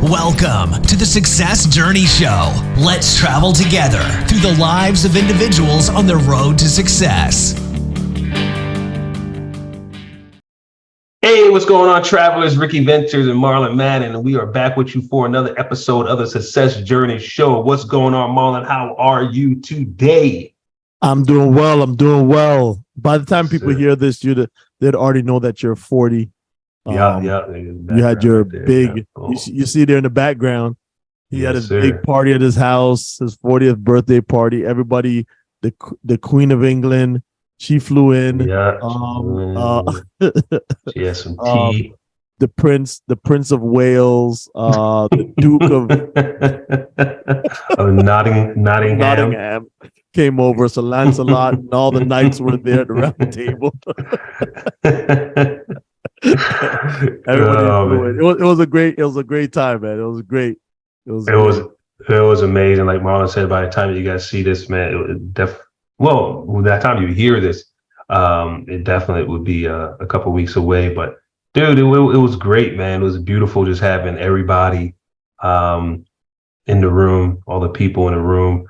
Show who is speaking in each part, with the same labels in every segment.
Speaker 1: Welcome to the Success Journey Show. Let's travel together through the lives of individuals on their road to success.
Speaker 2: Hey, what's going on, travelers? Ricky Ventures and Marlon Madden, and we are back with you for another episode of the Success Journey Show. What's going on, Marlon? How are you today?
Speaker 3: I'm doing well. By the time people hear this, they'd already know that you're 40.
Speaker 2: Yeah.
Speaker 3: You had your
Speaker 2: right
Speaker 3: big, you see there in the background, he had his big party at his house, his 40th birthday party. Everybody, the Queen of England, she flew in.
Speaker 2: Yeah. She has some tea.
Speaker 3: The Prince of Wales, the Duke
Speaker 2: of Nottingham
Speaker 3: came over. So Lancelot and all the knights were there at the round table. Everybody it was a great time, man. It was great. It
Speaker 2: was amazing. Like Marlon said, by the time you guys see this, man, by the time you hear this, it definitely would be a couple weeks away. But dude, it was great, man. It was beautiful just having everybody in the room, all the people in the room,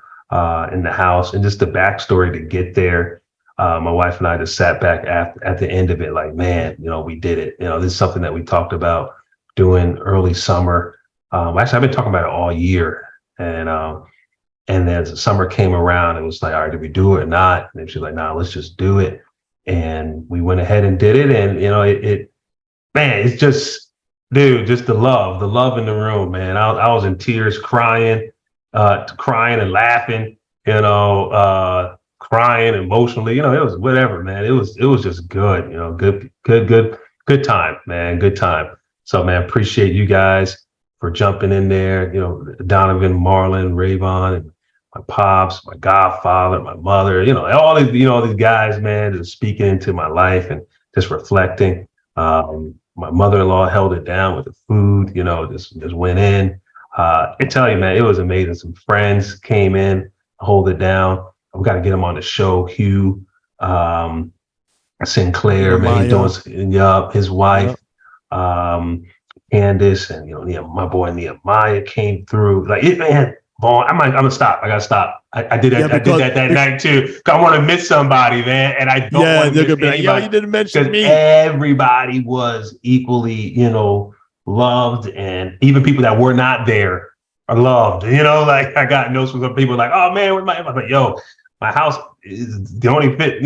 Speaker 2: in the house, and just the backstory to get there. My wife and I just sat back at the end of it like, man, we did it. This is something that we talked about doing early summer. Actually, I've been talking about it all year. And then as summer came around, it was like, all right, did we do it or not? And then she's like, nah, let's just do it. And we went ahead and did it. And, it's just, dude, just the love in the room, man. I was in tears, crying and laughing, crying emotionally, it was whatever, man. It was just good, good time, man. Good time. So, man, appreciate you guys for jumping in there. Donovan, Marlon, Rayvon, and my pops, my godfather, my mother, all these guys, man, just speaking into my life and just reflecting. My mother-in-law held it down with the food, just went in. I tell you, man, it was amazing. Some friends came in, hold it down. We got to get him on the show. Hugh Sinclair, man, he's doing his wife, Candace, and my boy Nehemiah came through. Like, man, I'm gonna stop. I gotta stop. I did that. I did that night too. I want to miss somebody, man, and I don't want to miss anybody.
Speaker 3: You didn't mention me.
Speaker 2: Everybody was equally, loved, and even people that were not there are loved. Like I got notes from some people like, oh man, where's I'm like, yo. My house is the only fit,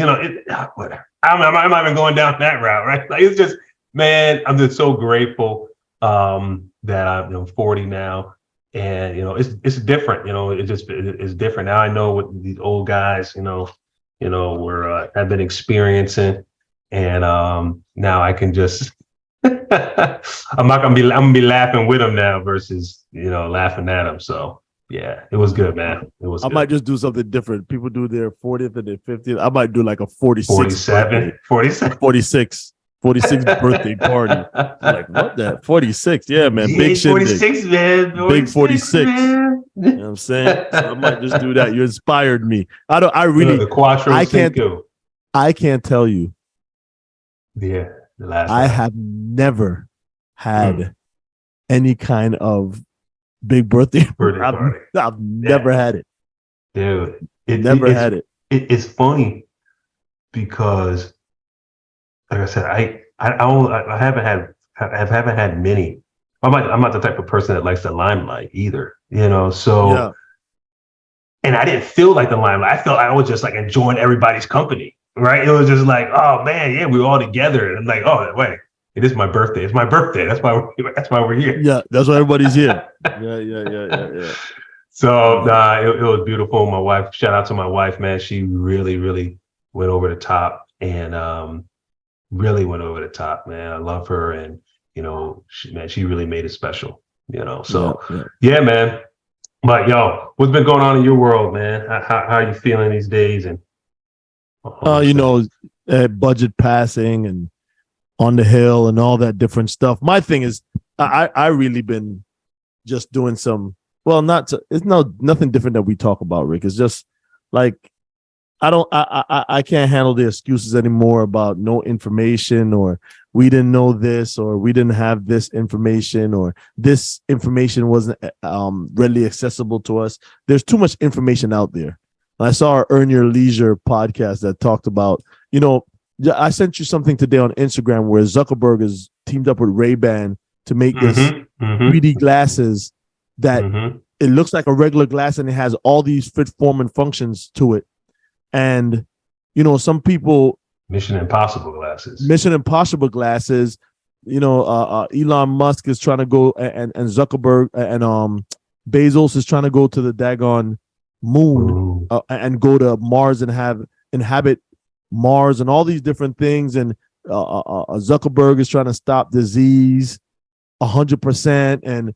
Speaker 2: whatever. I'm not even going down that route, right? Like, it's just, man, I'm just so grateful that I'm 40 now. And, it's different, it's different. Now I know what these old guys, have been experiencing. And now I can just, I'm gonna be laughing with them now versus, laughing at them. So. Yeah, it was good, man. It was.
Speaker 3: I might just do something different. People do their 40th and their 50th. I might do like a 46 birthday party. Like, what the 46? Yeah, man. Big shit.
Speaker 2: 46, man. 46,
Speaker 3: big 46. Man. You know what I'm saying? So I might just do that. You inspired me. The Quattro I can't tell you.
Speaker 2: Yeah.
Speaker 3: I have never had any kind of big birthday party. I've never had it,
Speaker 2: dude.
Speaker 3: Had it.
Speaker 2: It's funny because, like I said, I haven't had many. I'm not the type of person that likes the limelight either, So, yeah. And I didn't feel like the limelight. I felt I was just like enjoying everybody's company, right? It was just like, oh man, yeah, we were all together, and I'm like, oh wait. It is my birthday. It's my birthday. That's why we're here.
Speaker 3: Yeah, that's why everybody's here. Yeah.
Speaker 2: So it was beautiful. My wife, shout out to my wife, man. She really, really went over the top, and really went over the top, man. I love her, and she really made it special. So yeah, man. But yo, what's been going on in your world, man? How are you feeling these days? And
Speaker 3: budget passing and on the hill and all that different stuff. My thing is, I really been just doing it's nothing different that we talk about, Rick. It's just like, I can't handle the excuses anymore about no information or we didn't know this, or we didn't have this information, or this information wasn't readily accessible to us. There's too much information out there. I saw our Earn Your Leisure podcast that talked about, I sent you something today on Instagram where Zuckerberg is teamed up with Ray-Ban to make this 3D glasses that it looks like a regular glass and it has all these fit, form, and functions to it. And, some people...
Speaker 2: Mission Impossible
Speaker 3: glasses. Elon Musk is trying to go, and Zuckerberg and Bezos is trying to go to the daggone moon and go to Mars and inhabit Mars and all these different things. And Zuckerberg is trying to stop disease 100%, and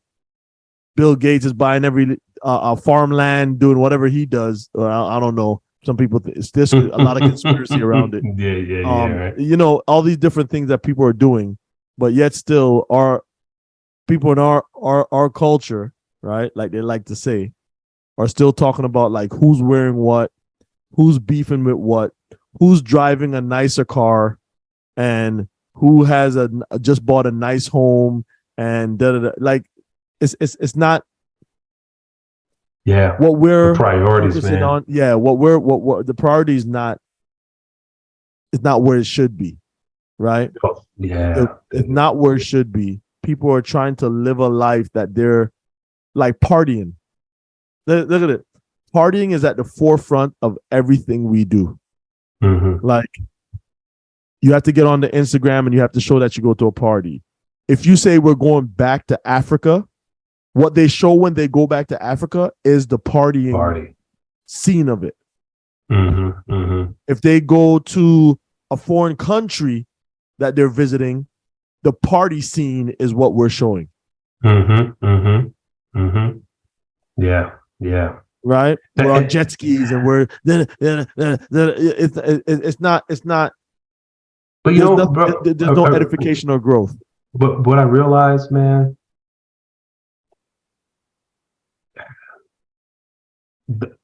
Speaker 3: Bill Gates is buying every farmland, doing whatever he does. I don't know. Some people there's a lot of conspiracy around it. Right. All these different things that people are doing, but yet still our people in our culture, right? Like they like to say, are still talking about like who's wearing what, who's beefing with what, who's driving a nicer car, and who has just bought a nice home, and like it's not.
Speaker 2: Yeah,
Speaker 3: what we're
Speaker 2: the priorities, man.
Speaker 3: on, what the priority is not. It's not where it should be, right? It's not where it should be. People are trying to live a life that they're like partying. Look at it. Partying is at the forefront of everything we do. Like, you have to get on the Instagram and you have to show that you go to a party. If you say we're going back to Africa, what they show when they go back to Africa is the partying scene of it. If they go to a foreign country that they're visiting, the party scene is what we're showing.
Speaker 2: Yeah.
Speaker 3: Right? We're on jet skis and we're it's not. But there's no edification or growth.
Speaker 2: But what I realized, man, the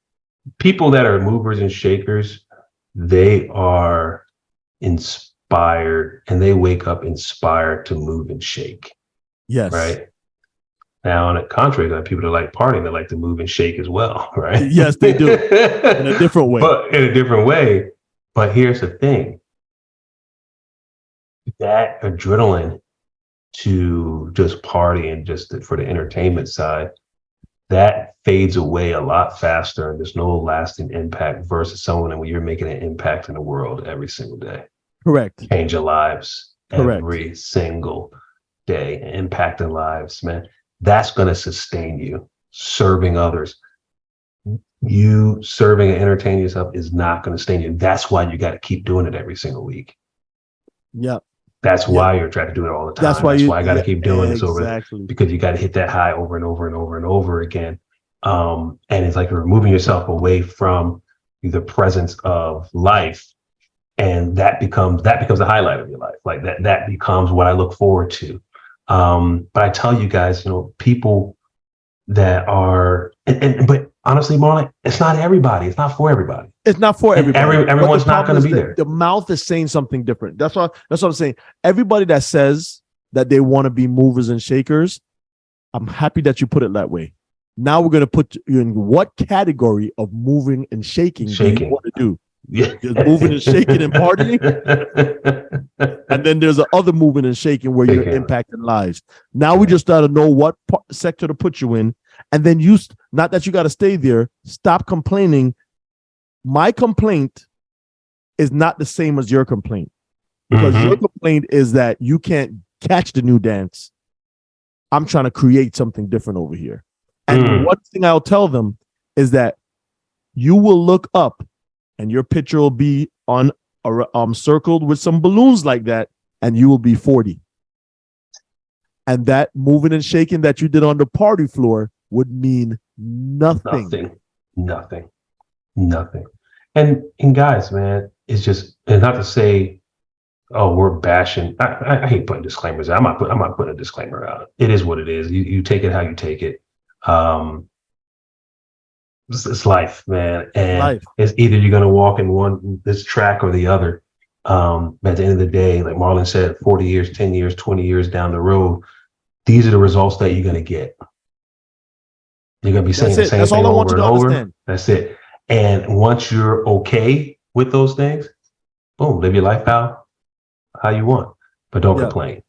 Speaker 2: people that are movers and shakers, they are inspired and they wake up inspired to move and shake.
Speaker 3: Yes.
Speaker 2: Right. Now, on the contrary, there are people that like partying that like to move and shake as well. Right.
Speaker 3: Yes, they do. In a different way. But here's the thing. That adrenaline to just party and just for the entertainment side, that fades away a lot faster, and there's no lasting impact versus someone when you're making an impact in the world every single day. Correct.
Speaker 2: Changing lives every single day, impacting lives, man. That's going to sustain you. Serving others. You serving and entertaining yourself is not going to sustain you. That's why you got to keep doing it every single week.
Speaker 3: Yep.
Speaker 2: That's why you're trying to do it all the time. That's why I got to keep doing this over, because you got to hit that high over and over and over and over again. And it's like you're removing yourself away from the presence of life, and that becomes the highlight of your life. Like that becomes what I look forward to. But I tell you guys, people that are, but honestly, Marlon, it's not everybody. It's not for everybody.
Speaker 3: It's not for everybody.
Speaker 2: Everyone's not going to be there.
Speaker 3: The mouth is saying something different. That's what I'm saying. Everybody that says that they want to be movers and shakers, I'm happy that you put it that way. Now we're going to put you in what category of moving and shaking do you want to do?
Speaker 2: Yeah.
Speaker 3: Just moving and shaking and partying. And then there's the other moving and shaking where you're impacting lives. Now we just got to know what sector to put you in. And then not that you got to stay there, stop complaining. My complaint is not the same as your complaint, because your complaint is that you can't catch the new dance. I'm trying to create something different over here. And one thing I'll tell them is that you will look up and your picture will be on circled with some balloons like that, and you will be 40. And that moving and shaking that you did on the party floor would mean nothing.
Speaker 2: Nothing. And guys, man, it's not to say, oh, we're bashing. I hate putting disclaimers out. I'm not putting a disclaimer out. It is what it is. You take it how you take it. It's life, man. And it's either you're going to walk in this track or the other. At the end of the day, like Marlon said, 40 years, 10 years, 20 years down the road, these are the results that you're going to get. You're going to be saying the same
Speaker 3: That's
Speaker 2: thing
Speaker 3: all I want
Speaker 2: over
Speaker 3: you
Speaker 2: and
Speaker 3: to
Speaker 2: over.
Speaker 3: understand.
Speaker 2: That's it. And once you're okay with those things, boom, live your life how you want. But don't complain.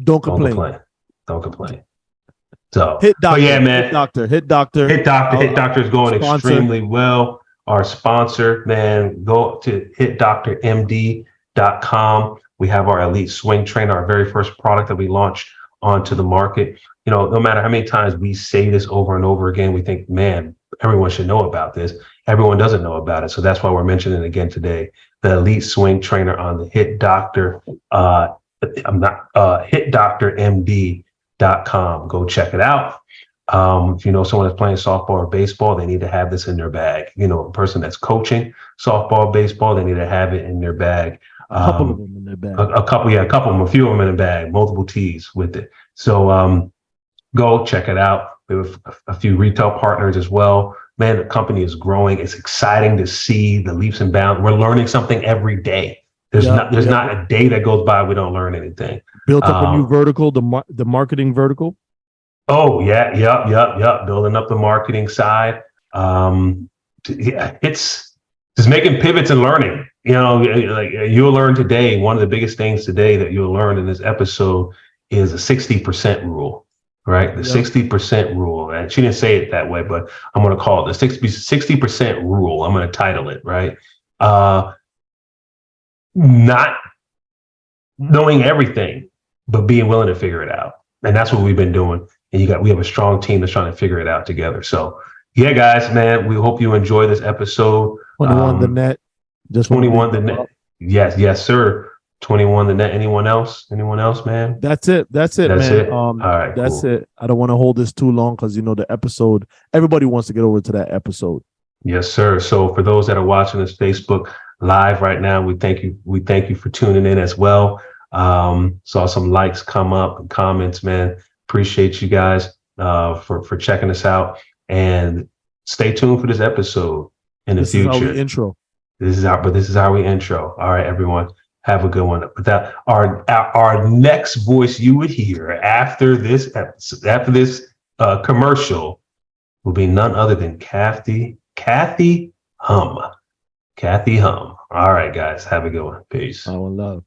Speaker 3: Don't
Speaker 2: Don't
Speaker 3: complain.
Speaker 2: complain. Don't complain. So,
Speaker 3: Hit doctor.
Speaker 2: but yeah, man.
Speaker 3: Hit doctor. Hit doctor.
Speaker 2: Hit Doctor is going
Speaker 3: sponsor.
Speaker 2: extremely well. Our sponsor, man, go to hitdrmd.com. We have our elite swing trainer, our very first product that we launched onto the market. You know, no matter how many times we say this over and over again, we think, man, everyone should know about this. Everyone doesn't know about it. So that's why we're mentioning it again today. The elite swing trainer on the Hit Doctor, hitdrmd.com. Go check it out. If you know someone that's playing softball or baseball, they need to have this in their bag. You know, a person that's coaching softball, baseball, they need to have it in their bag.
Speaker 3: A couple of them in their bag.
Speaker 2: A couple of them, a few of them in a bag, multiple tees with it. So go check it out. We have a few retail partners as well. Man, the company is growing. It's exciting to see the leaps and bounds. We're learning something every day. There's not a day that goes by we don't learn anything.
Speaker 3: Built up a new vertical, the marketing vertical.
Speaker 2: Oh yeah, yep. Building up the marketing side. It's just making pivots and learning. You know, like you'll learn today. One of the biggest things today that you'll learn in this episode is a 60% rule, right? The 60% rule. And she didn't say it that way, but I'm going to call it the 60% rule. I'm going to title it, right? Not knowing everything, but being willing to figure it out. And that's what we've been doing. And we have a strong team that's trying to figure it out together. So yeah, guys, man, we hope you enjoy this episode.
Speaker 3: 21 the net. Just
Speaker 2: 21 the net. Yes, sir. 21 the net. Anyone else, man?
Speaker 3: That's it, man.
Speaker 2: All right,
Speaker 3: that's cool. It. I don't want to hold this too long because the episode, everybody wants to get over to that episode.
Speaker 2: Yes, sir. So for those that are watching this Facebook live right now, we thank you for tuning in as well. Saw some likes come up and comments, man. Appreciate you guys for checking us out, and stay tuned for this episode in the future.
Speaker 3: This is how we intro.
Speaker 2: This is how we intro. All right, everyone, have a good one. But that our next voice you would hear after this commercial will be none other than Kathy Humm. Kathy Humm. All right, guys, have a good one. Peace.
Speaker 3: Power and love.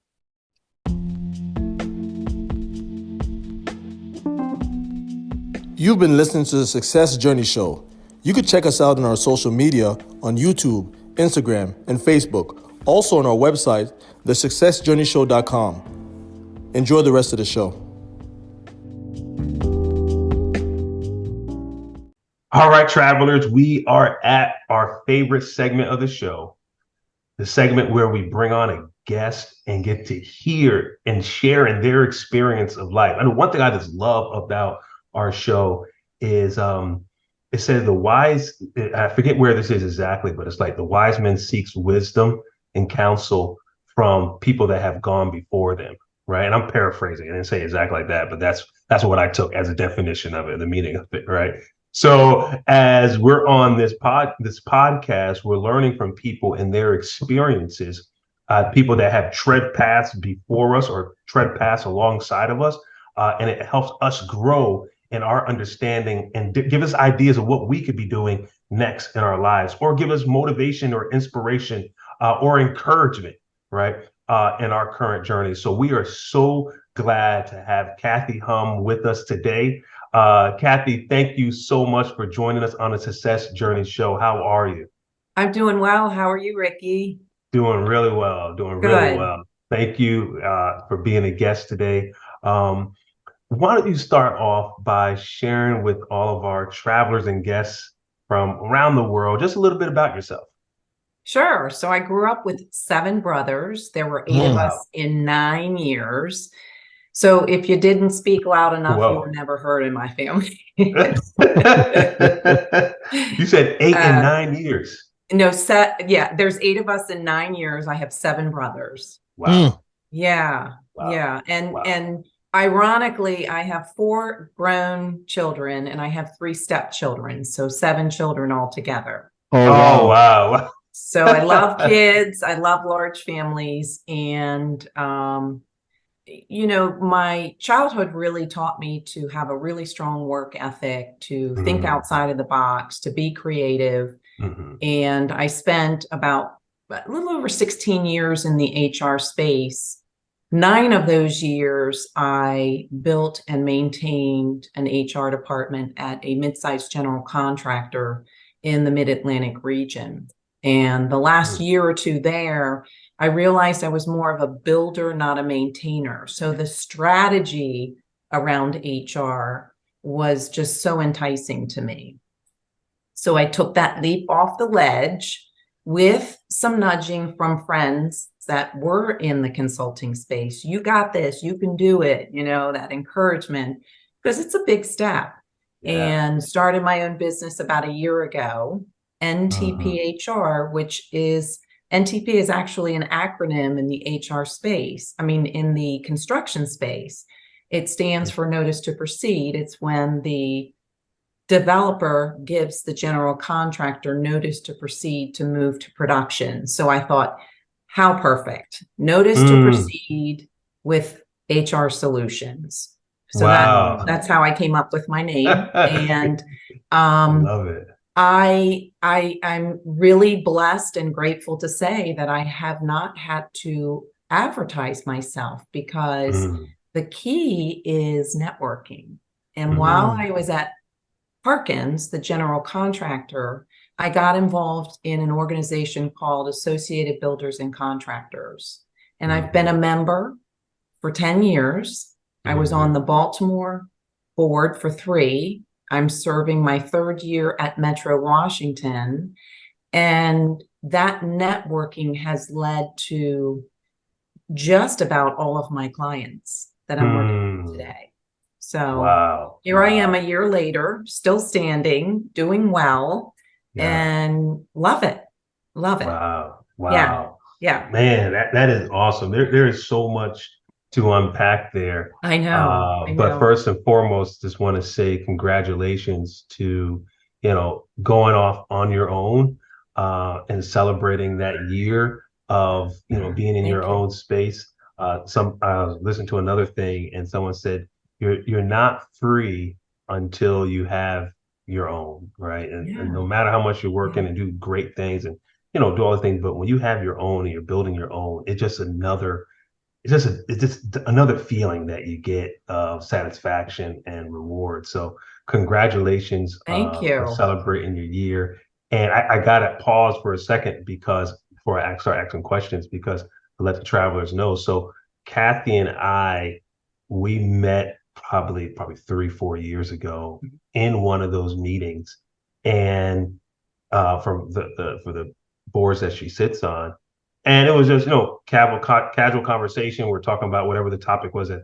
Speaker 3: You've been listening to the Success Journey Show. You can check us out on our social media on YouTube, Instagram, and Facebook. Also on our website, thesuccessjourneyshow.com. Enjoy the rest of the show.
Speaker 2: All right, travelers, we are at our favorite segment of the show, the segment where we bring on a guest and get to hear and share in their experience of life. I know one thing I just love about our show is it says the wise, I forget where this is exactly, but it's like the wise man seeks wisdom and counsel from people that have gone before them, right? And I'm paraphrasing. I didn't say exactly like that, but that's what I took as a definition of it, the meaning of it, right? So as we're on this podcast, we're learning from people and their experiences, people that have tread paths before us or tread paths alongside of us, and it helps us grow in our understanding and give us ideas of what we could be doing next in our lives, or give us motivation or inspiration or encouragement, right, in our current journey. So we are so glad to have Kathy Humm with us today. Kathy, thank you so much for joining us on the Success Journey Show. How are you?
Speaker 4: I'm doing well. How are you, Ricky?
Speaker 2: Doing really well. Really well. Thank you for being a guest today. Why don't you start off by sharing with all of our travelers and guests from around the world just a little bit about yourself?
Speaker 4: Sure. So I grew up with 7 brothers. There were 8 of us in 9 years. So if you didn't speak loud enough, you were never heard in my family.
Speaker 2: You said 8 and 9 years.
Speaker 4: No, there's 8 of us in 9 years. I have 7 brothers.
Speaker 2: Wow.
Speaker 4: Yeah. Wow. Yeah. And ironically, I have 4 grown children and I have 3 stepchildren. So 7 children altogether.
Speaker 2: Oh, wow.
Speaker 4: So I love kids. I love large families. And, my childhood really taught me to have a really strong work ethic, to think outside of the box, to be creative. And I spent about a little over 16 years in the HR space. 9 of those years, I built and maintained an HR department at a mid-sized general contractor in the Mid-Atlantic region. And the last year or two there, I realized I was more of a builder, not a maintainer. So the strategy around HR was just so enticing to me. So I took that leap off the ledge with some nudging from friends that were in the consulting space. You got this, you can do it, that encouragement, because it's a big step. And started my own business about a year ago, NTP HR, which is NTP is actually an acronym in the HR space. I mean, in the construction space, it stands for notice to proceed. It's when the developer gives the general contractor notice to proceed to move to production. So I thought, how perfect. Notice to proceed with HR solutions. So that's how I came up with my name. And
Speaker 2: I love it.
Speaker 4: I'm really blessed and grateful to say that I have not had to advertise myself, because the key is networking. And while I was at Harkins, the general contractor, I got involved in an organization called Associated Builders and Contractors. And I've been a member for 10 years. I was on the Baltimore board for 3. I'm serving my 3rd year at Metro Washington. And that networking has led to just about all of my clients that I'm working with today. So here I am a year later, still standing, doing well, and love it. Love it.
Speaker 2: Wow. Yeah. Man, that is awesome. There is so much to unpack there.
Speaker 4: I know.
Speaker 2: But first and foremost, just want to say congratulations to, going off on your own and celebrating that year of, being in your own space. I listened to another thing and someone said, you're not free until you have your own, right? And no matter how much you're working and do great things and, do all the things, but when you have your own and you're building your own, it's just another feeling that you get of satisfaction and reward. So congratulations for celebrating your year. And I got to pause for a second because before I start asking questions, because to let the travelers know. So Kathy and we met probably 3-4 years ago in one of those meetings, and from for the boards that she sits on. And it was just, casual conversation. We're talking about whatever the topic was at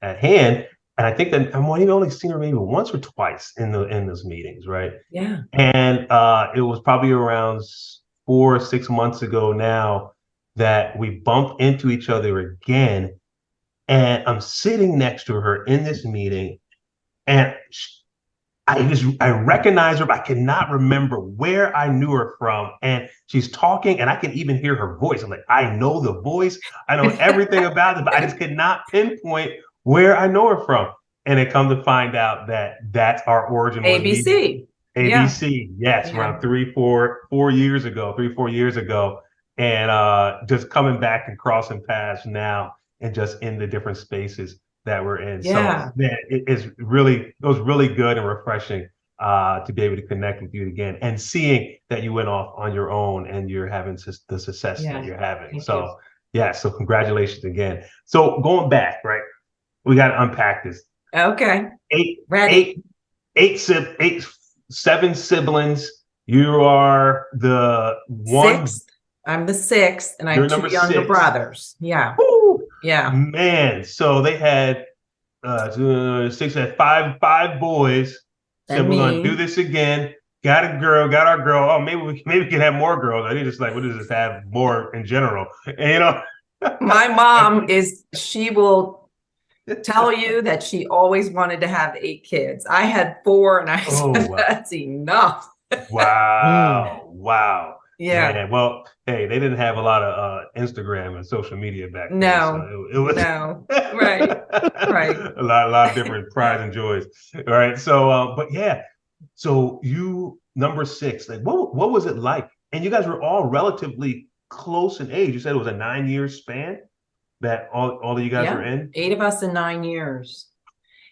Speaker 2: hand. And I think that I've only seen her maybe once or twice in those meetings, right?
Speaker 4: Yeah.
Speaker 2: And it was probably around 4 or 6 months ago now that we bumped into each other again. And I'm sitting next to her in this meeting, and I recognize her, but I cannot remember where I knew her from. And she's talking, and I can even hear her voice. I'm like, I know the voice, I know everything about it, but I just could not pinpoint where I know her from. And it come to find out that that's our origin.
Speaker 4: ABC.
Speaker 2: ABC, yes, around 3-4 years ago, and just coming back and crossing paths now, and just in the different spaces that we're in.
Speaker 4: Yeah.
Speaker 2: So man, it was really good and refreshing to be able to connect with you again and seeing that you went off on your own and you're having the success that you're having. So congratulations again. So going back, right, we got to unpack this.
Speaker 4: Okay.
Speaker 2: Seven siblings. You are the one.
Speaker 4: 6th. I'm the 6th, and I have 2 younger brothers. Yeah.
Speaker 2: Woo!
Speaker 4: Yeah.
Speaker 2: Man, so they had 6 had five boys. Said we're gonna do this again. Got our girl. Oh, maybe we can have more girls. I just like, what does this have more in general? And,
Speaker 4: my mom she will tell you that she always wanted to have 8 kids. I had 4, and I said, that's enough.
Speaker 2: Wow.
Speaker 4: Yeah.
Speaker 2: Man, well, hey, they didn't have a lot of Instagram and social media back then, so
Speaker 4: No,
Speaker 2: it was
Speaker 4: no. Right. Right.
Speaker 2: a lot of different pride and joys. All right, so but yeah, so you number six, like what was it like? And you guys were all relatively close in age. You said it was a 9 year span that all of you guys were
Speaker 4: Yeah.
Speaker 2: in.
Speaker 4: 8 of us in 9 years.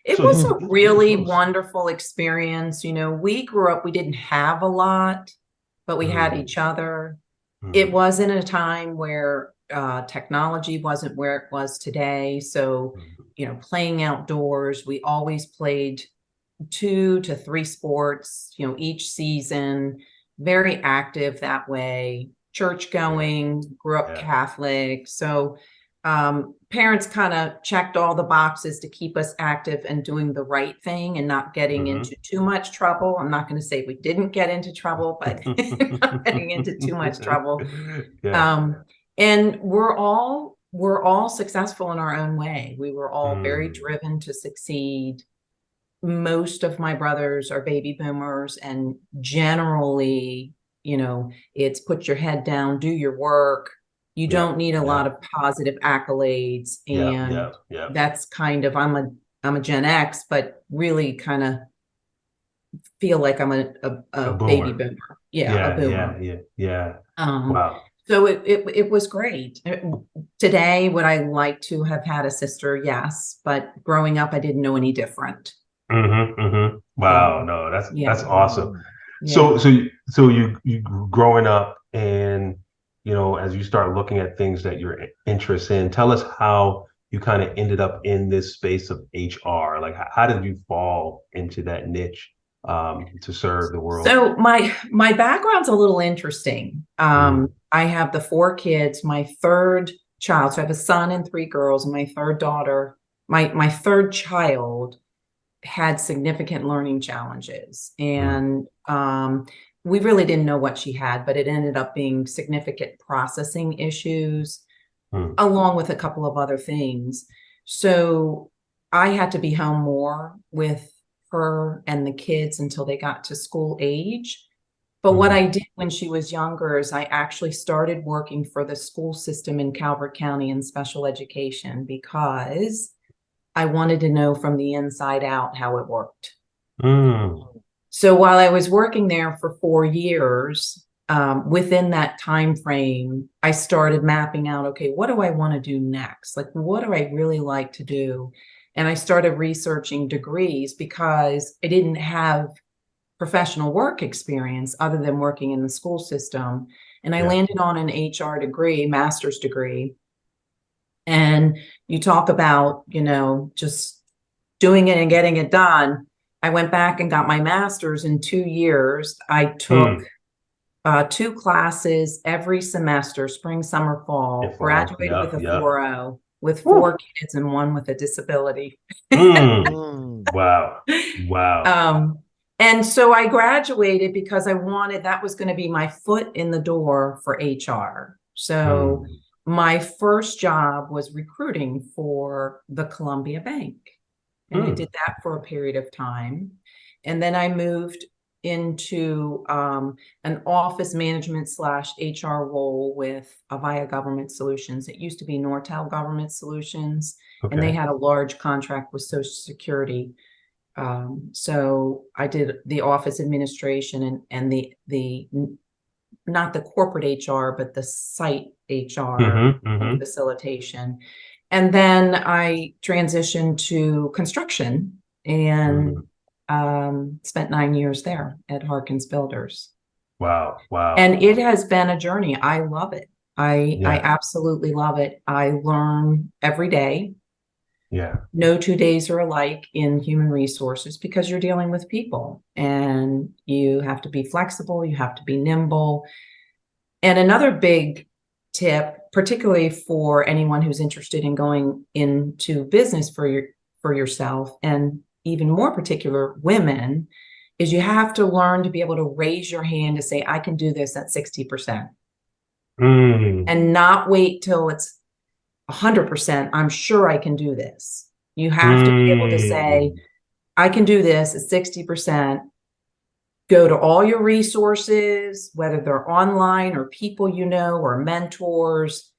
Speaker 4: It
Speaker 2: So
Speaker 4: was
Speaker 2: you
Speaker 4: a
Speaker 2: was pretty
Speaker 4: really
Speaker 2: close.
Speaker 4: wonderful experience. We grew up, we didn't have a lot, but we had
Speaker 2: Mm,
Speaker 4: each other. It
Speaker 2: mm,
Speaker 4: was in a time where technology wasn't where it was today. So,
Speaker 2: mm.
Speaker 4: playing outdoors, we always played 2 to 3 sports, each season, very active that way, church
Speaker 2: Yeah,
Speaker 4: going, grew up
Speaker 2: yeah.
Speaker 4: Catholic. So parents kind of checked all the boxes to keep us active and doing the right thing and not getting
Speaker 2: Mm-hmm.
Speaker 4: into too much trouble. I'm not going to say we didn't get into trouble, but not getting into too much trouble.
Speaker 2: Yeah.
Speaker 4: And we're all successful in our own way. We were all very
Speaker 2: Mm,
Speaker 4: driven to succeed. Most of my brothers are baby boomers, and generally, it's put your head down, do your work. You
Speaker 2: yep,
Speaker 4: don't need a lot
Speaker 2: yep,
Speaker 4: of positive accolades.
Speaker 2: yep,
Speaker 4: And
Speaker 2: yep, yep.
Speaker 4: that's kind of, I'm a Gen X, but really kind of feel like I'm a
Speaker 2: A
Speaker 4: baby
Speaker 2: boomer.
Speaker 4: boomer. Yeah, a
Speaker 2: Yeah, yeah,
Speaker 4: boomer.
Speaker 2: yeah, yeah.
Speaker 4: Um,
Speaker 2: Wow.
Speaker 4: so it was great. Today, would I like to have had a sister? Yes, but growing up, I didn't know any different.
Speaker 2: Mm-hmm, mm-hmm. Wow.
Speaker 4: So
Speaker 2: No, that's
Speaker 4: yeah,
Speaker 2: awesome.
Speaker 4: yeah.
Speaker 2: So you growing up and as you start looking at things that you're interested in, tell us how you kind of ended up in this space of HR. Like how did you fall into that niche to serve the world?
Speaker 4: So my background's a little interesting.
Speaker 2: Mm-hmm.
Speaker 4: I have the 4 kids. My third child, so I have a son and 3 girls, and my third daughter, my third child had significant learning challenges. And we really didn't know what she had, but it ended up being significant processing issues,
Speaker 2: Mm-hmm.
Speaker 4: along with a couple of other things. So I had to be home more with her and the kids until they got to school age. But what I
Speaker 2: Mm-hmm.
Speaker 4: did when she was younger is I actually started working for the school system in Calvert County in special education because I wanted to know from the inside out how it worked.
Speaker 2: Mm-hmm.
Speaker 4: So while I was working there for 4 years, within that time frame, I started mapping out, okay, what do I want to do next? Like, what do I really like to do? And I started researching degrees because I didn't have professional work experience other than working in the school system. And I
Speaker 2: Yeah.
Speaker 4: landed on an HR degree, master's degree. And you talk about, just doing it and getting it done. I went back and got my master's in 2 years. I took
Speaker 2: Mm.
Speaker 4: 2 classes every semester, spring, summer, fall,
Speaker 2: If all,
Speaker 4: graduated with
Speaker 2: yep,
Speaker 4: a
Speaker 2: yep.
Speaker 4: 4.0 with
Speaker 2: Woo.
Speaker 4: 4 kids and one with a disability.
Speaker 2: Mm.
Speaker 3: Mm.
Speaker 2: Wow. Wow.
Speaker 4: Um, and so I graduated because that was going to be my foot in the door for HR. So
Speaker 2: Mm.
Speaker 4: my first job was recruiting for the Columbia Bank. And I did
Speaker 2: Mm.
Speaker 4: that for a period of time. And then I moved into an office management / HR role with Avaya Government Solutions. It used to be Nortel Government Solutions, and they
Speaker 2: Okay.
Speaker 4: had a large contract with Social Security. So I did the office administration and the not the corporate HR, but the site HR
Speaker 2: Mm-hmm.
Speaker 4: and
Speaker 2: Mm-hmm.
Speaker 4: facilitation. And then I transitioned to construction and
Speaker 2: Mm.
Speaker 4: spent 9 years there at Harkins Builders.
Speaker 2: Wow. Wow.
Speaker 4: And it has been a journey. I love it. I
Speaker 2: Yeah.
Speaker 4: absolutely love it. I learn every day.
Speaker 2: Yeah.
Speaker 4: No 2 days are alike in human resources because you're dealing with people and you have to be flexible, you have to be nimble. And another big tip, particularly for anyone who's interested in going into business for yourself, and even more particular women, is you have to learn to be able to raise your hand to say, I can do this at 60%,
Speaker 2: Mm.
Speaker 4: and not wait till it's 100%. I'm sure I can do this. You have to be able to say,
Speaker 2: Mm.
Speaker 4: I can do this at 60%. go to all your resources, whether they're online or people you know or mentors,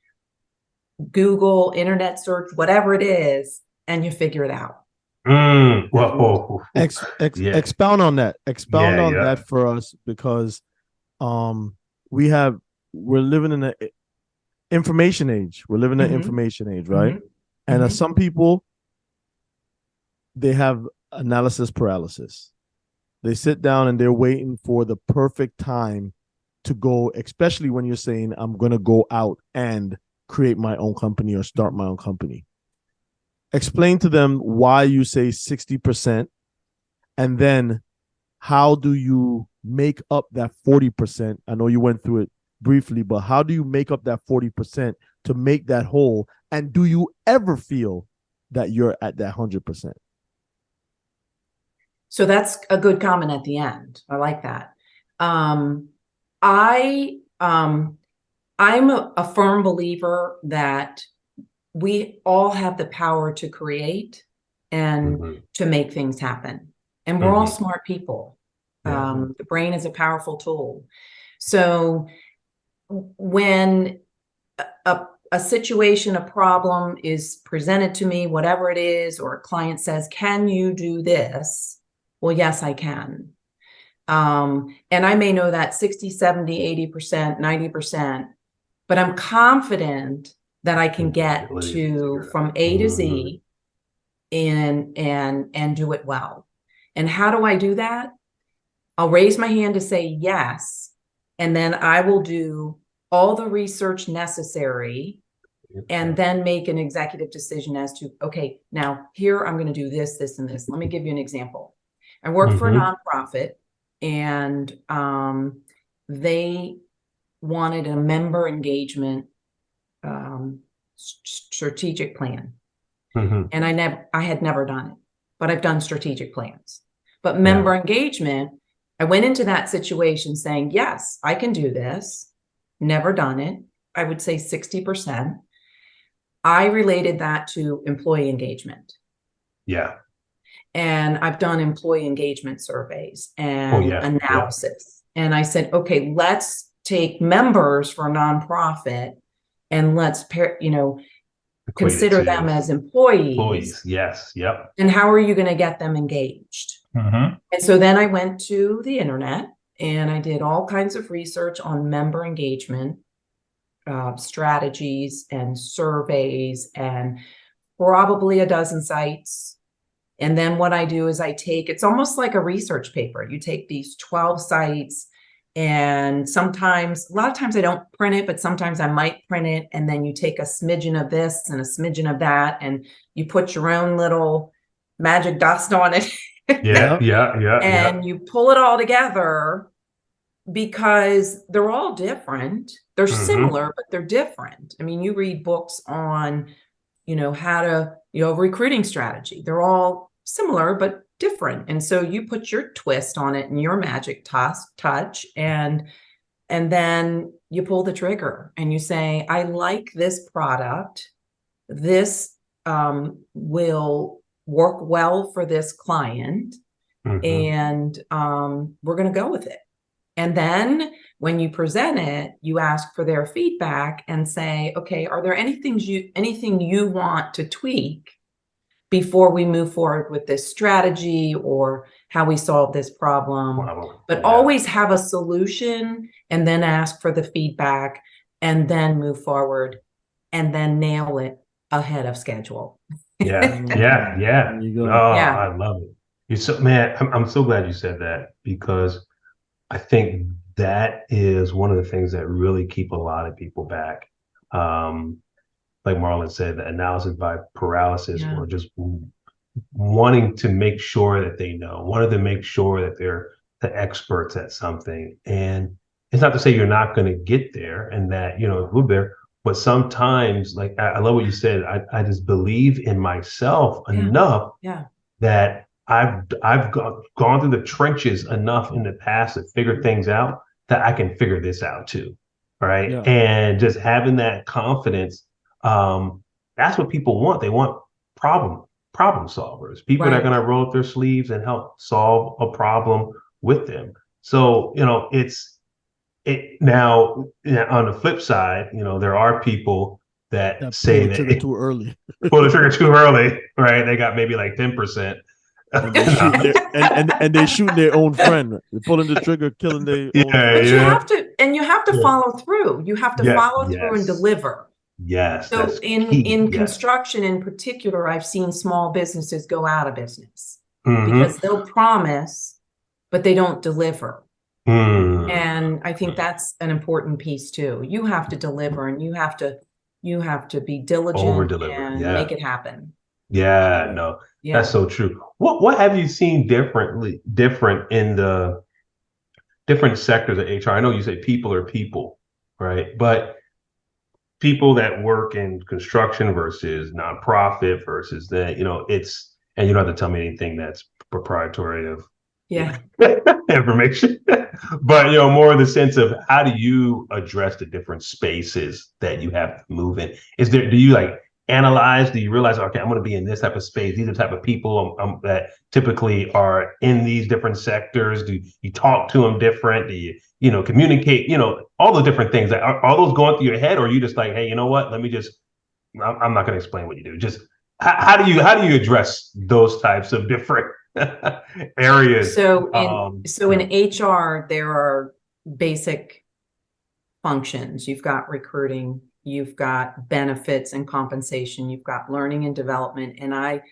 Speaker 4: Google, internet search, whatever it is, and you figure it out.
Speaker 2: Whoa. Yeah.
Speaker 3: Expound on that. Expound
Speaker 2: Yeah,
Speaker 3: on
Speaker 2: yeah.
Speaker 3: that for us, because we're living in an information age. We're living in an information age, right? And some people, they have analysis paralysis. They sit down and they're waiting for the perfect time to go, especially when you're saying, I'm going to go out and create my own company or start my own company. Explain to them why you say 60%, and then how do you make up that 40%? I know you went through it briefly, but how do you make up that 40% to make that whole? And do you ever feel that you're at that 100%?
Speaker 4: So that's a good comment at the end. I like that. I'm a firm believer that we all have the power to create and to make things happen. And we're all smart people. The brain is a powerful tool. So when a situation, a problem is presented to me, whatever it is, or a client says, can you do this? Well, yes, I can. And I may know that 60, 70, 80%, 90%, but I'm confident that I can get to from A to Z and do it well. And how do I do that? I'll raise my hand to say yes, and then I will do all the research necessary and then make an executive decision as to, okay, now here I'm going to do this, this, and this. Let me give you an example. I work for a nonprofit, and they wanted a member engagement strategic plan. And I had never done it, but I've done strategic plans. But member engagement, I went into that situation saying, yes, I can do this. Never done it. I would say 60%. I related that to employee engagement.
Speaker 2: Yeah.
Speaker 4: And I've done employee engagement surveys and analysis. And I said, okay, let's take members for a nonprofit and let's consider them as employees.
Speaker 2: Yes. Yep.
Speaker 4: And how are you going to get them engaged? And so then I went to the internet and I did all kinds of research on member engagement strategies and surveys, and probably a dozen sites. And then what I do is it's almost like a research paper. You take these 12 sites, and a lot of times I don't print it, but sometimes I might print it. And then you take a smidgen of this and a smidgen of that, and you put your own little magic dust on it. And you pull it all together, because they're all different. They're similar, but they're different. I mean, you read books on, how to, recruiting strategy. They're all similar, but different. And so you put your twist on it and your magic touch, and then you pull the trigger and you say, I like this product. This will work well for this client. And we're going to go with it. And then when you present it, you ask for their feedback and say, okay, are there anything you want to tweak before we move forward with this strategy or how we solve this problem? But always have a solution, and then ask for the feedback, and then move forward, and then nail it ahead of schedule.
Speaker 2: Yeah.
Speaker 3: There you go.
Speaker 2: I love it. I'm so glad you said that, because I think that is one of the things that really keep a lot of people back. Like Marlon said, the analysis by paralysis, or just wanting to make sure that they know, wanting to make sure that they're the experts at something. And it's not to say you're not going to get there and that, move there, but sometimes, like, I love what you said. I just believe in myself enough that I've gone through the trenches enough in the past to figure things out that I can figure this out too. Right. Yeah. And just having that confidence, that's what people want. They want problem solvers, people that are going to roll up their sleeves and help solve a problem with them. So, now on the flip side, there are people that
Speaker 3: pull
Speaker 2: say
Speaker 3: the
Speaker 2: that
Speaker 3: trigger too early,
Speaker 2: pull the trigger too early, right? They got maybe like 10%.
Speaker 3: and they shooting their and they shooting their own friend. They're pulling the trigger, killing their own
Speaker 2: Yeah,
Speaker 3: friend.
Speaker 4: But you have to
Speaker 2: Yeah.
Speaker 4: follow through. You have to
Speaker 2: Yeah,
Speaker 4: follow through and
Speaker 2: yes.
Speaker 4: deliver.
Speaker 2: Yes,
Speaker 4: So
Speaker 2: that's
Speaker 4: in
Speaker 2: key. Yes.
Speaker 4: construction in particular, I've seen small businesses go out of business because
Speaker 2: Mm-hmm.
Speaker 4: they'll promise, but they don't deliver.
Speaker 2: Mm.
Speaker 4: And I think that's an important piece too. You have to deliver, and you have to be
Speaker 2: Over
Speaker 4: diligent
Speaker 2: deliver.
Speaker 4: and
Speaker 2: Yeah.
Speaker 4: make it happen.
Speaker 2: Yeah, no, that's
Speaker 4: Yeah.
Speaker 2: so true. What have you seen different in the different sectors of HR? I know you say people are people, right? But people that work in construction versus nonprofit versus and you don't have to tell me anything that's proprietary of
Speaker 4: Yeah.
Speaker 2: information, but more in the sense of how do you address the different spaces that you have to move in? Do you like analyze? Do you realize, okay, I'm going to be in this type of space? These are the type of people that typically are in these different sectors. Do you talk to them different? Do you communicate? All the different things. Are those going through your head, or are you just like, hey, you know what? Let me just. I'm not going to explain what you do. Just how do you address those types of different areas?
Speaker 4: So in HR, there are basic functions. You've got recruiting, you've got benefits and compensation, you've got learning and development, and I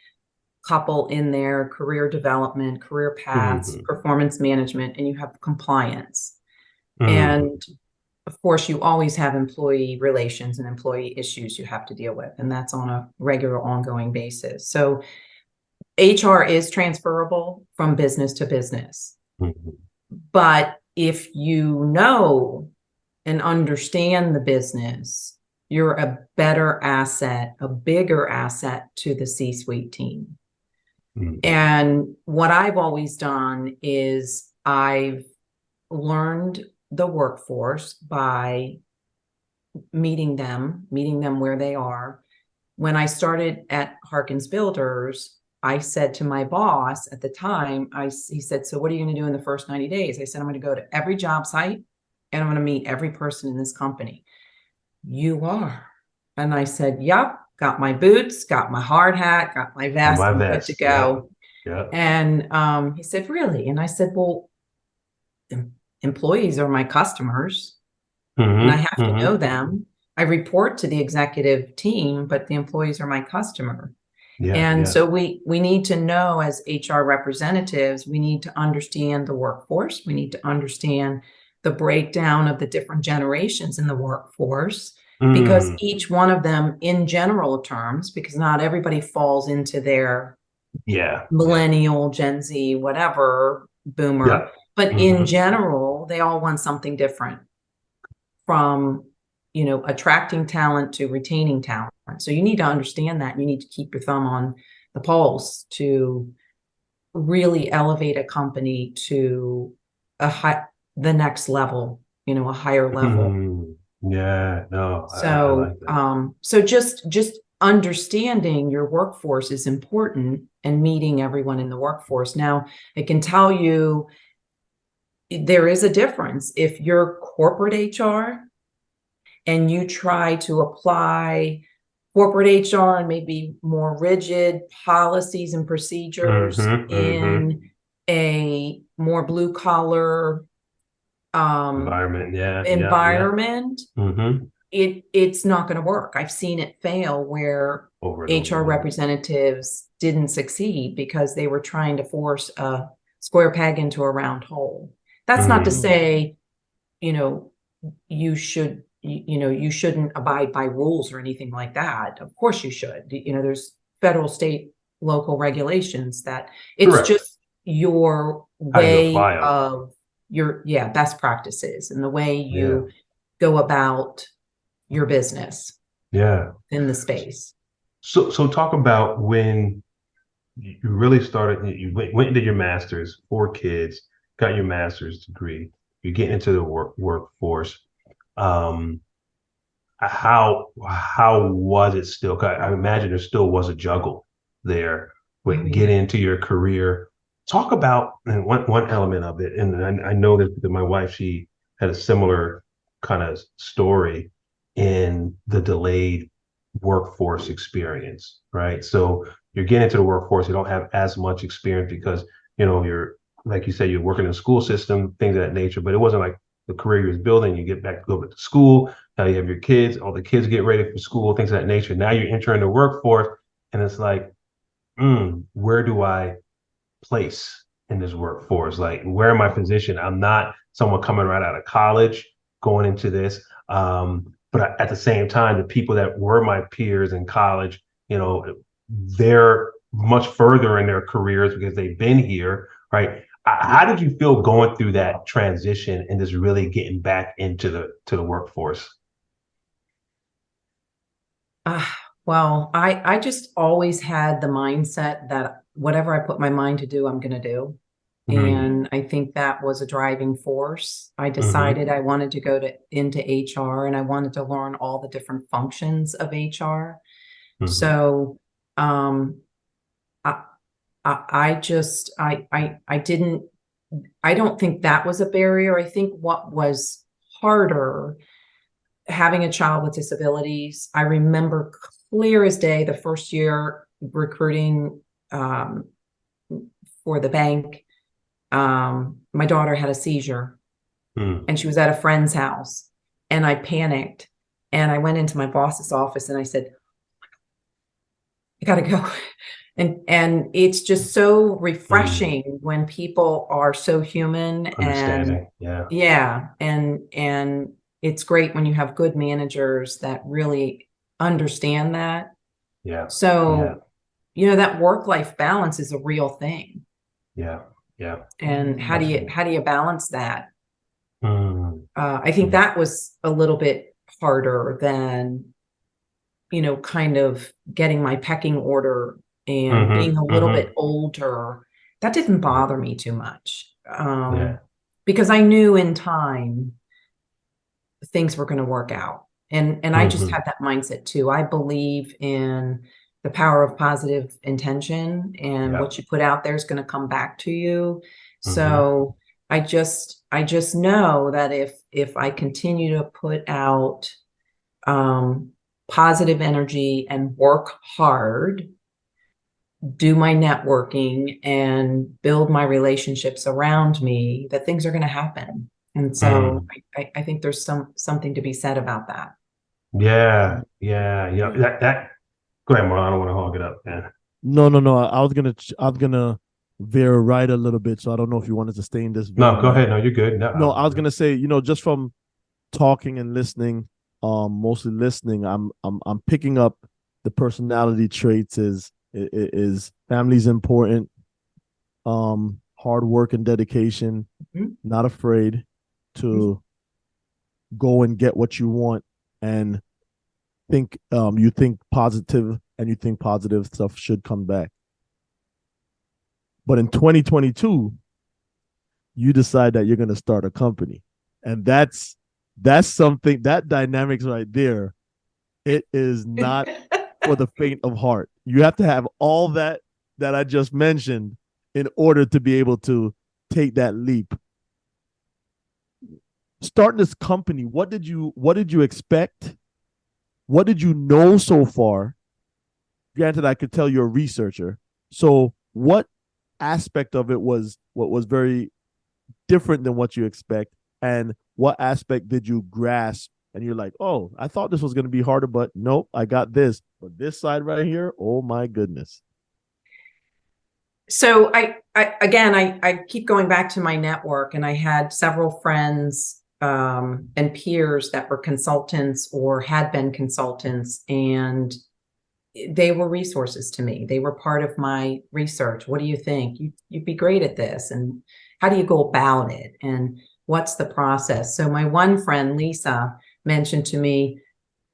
Speaker 4: couple in there career development, career paths, performance management, and you have compliance. And of course, you always have employee relations and employee issues you have to deal with, and that's on a regular, ongoing basis. So HR is transferable from business to business. But if you know and understand the business, you're a better asset, a bigger asset to the C-suite team. And what I've always done is I've learned the workforce by meeting them where they are. When I started at Harkins Builders, I said to my boss at the time, he said, so what are you going to do in the first 90 days? I said, I'm going to go to every job site and I'm going to meet every person in this company. You are. And I said, yep, got my boots, got my hard hat, got my vest, I'm good to go.
Speaker 2: Yeah.
Speaker 4: And he said, really? And I said, well, employees are my customers and I have to know them. I report to the executive team, but the employees are my customer. So we need to know, as HR representatives, we need to understand the workforce. We need to understand the breakdown of the different generations in the workforce, because each one of them, in general terms, because not everybody falls into their millennial, Gen Z, whatever, boomer, but in general, they all want something different, from attracting talent to retaining talent. So you need to understand that. You need to keep your thumb on the pulse to really elevate a company to the next level, a higher level.
Speaker 2: Yeah, no.
Speaker 4: So,
Speaker 2: I like that.
Speaker 4: So just understanding your workforce is important, and meeting everyone in the workforce. Now, I can tell you there is a difference. If you're corporate HR and you try to apply corporate HR and maybe more rigid policies and procedures in a more blue collar
Speaker 2: environment,
Speaker 4: it's not going to work. I've seen it fail where HR representatives didn't succeed because they were trying to force a square peg into a round hole. That's not to say, you shouldn't abide by rules or anything like that. Of course you should. There's federal, state, local regulations that it's just your way of your best practices and the way you go about your business in the space.
Speaker 2: So talk about when you really started, you went and did your master's, 4 kids, got your master's degree, you're getting into the workforce. How was it still? I imagine there still was a juggle there with getting into your career talk about one element of it, and I know that my wife, she had a similar kind of story in the delayed workforce experience, right? So you're getting into the workforce, you don't have as much experience because, you're, like you said, you're working in the school system, things of that nature, but it wasn't like the career you was building. You get back to go back to school. Now you have your kids, all the kids get ready for school, things of that nature. Now you're entering the workforce, and it's like, where do I place in this workforce? Like, where am I positioned? I'm not someone coming right out of college going into this. But at the same time, the people that were my peers in college, they're much further in their careers because they've been here, right? How did you feel going through that transition and just really getting back into the workforce?
Speaker 4: Well, I just always had the mindset that whatever I put my mind to do, I'm going to do.
Speaker 2: Mm-hmm.
Speaker 4: And I think that was a driving force. I
Speaker 2: Mm-hmm.
Speaker 4: decided I wanted to go into HR, and I wanted to learn all the different functions of HR.
Speaker 2: Mm-hmm.
Speaker 4: So I, I don't think that was a barrier. I think what was harder, having a child with disabilities, I remember clear as day the first year recruiting for the bank. My daughter had a seizure and she was at a friend's house, and I panicked, and I went into my boss's office and I said, I gotta go. And it's just so refreshing when people are so human and
Speaker 2: Understanding.
Speaker 4: and it's great when you have good managers that really understand that.
Speaker 2: Yeah.
Speaker 4: So, that work-life balance is a real thing.
Speaker 2: Yeah.
Speaker 4: And how do you balance that?
Speaker 2: Mm.
Speaker 4: I think that was a little bit harder than, kind of getting my pecking order and being a little bit older. That didn't bother me too much. Because I knew in time things were going to work out. And I just had that mindset too. I believe in the power of positive intention, and what you put out there is going to come back to you. So I just know that if I continue to put out positive energy and work hard, do my networking and build my relationships around me, that things are going to happen. And so I think there's something to be said about that.
Speaker 2: Yeah. That go ahead, Marlon. I don't want to hog it up, man.
Speaker 3: No. I was gonna veer right a little bit, so I don't know if you wanted to stay in this vein.
Speaker 2: No, go ahead. No, you're good.
Speaker 3: No, I was gonna say, just from talking and listening, mostly listening, I'm picking up the personality traits is family's important, hard work and dedication, not afraid to go and get what you want, and you think positive, and you think positive stuff should come back. But in 2022, you decide that you're going to start a company, and that's something, that dynamics right there. It is not for the faint of heart. You have to have all that I just mentioned in order to be able to take that leap. Starting this company, what did you expect? What did you know so far? Granted, I could tell you're a researcher. So what aspect of it was what was very different than what you expect? And what aspect did you grasp? And you're like, oh, I thought this was going to be harder, but nope, I got this. But this side right here, oh my goodness.
Speaker 4: So I keep going back to my network, and I had several friends and peers that were consultants or had been consultants, and they were resources to me. They were part of my research. What do you think? You'd be great at this. And how do you go about it? And what's the process? So my one friend, Lisa, mentioned to me,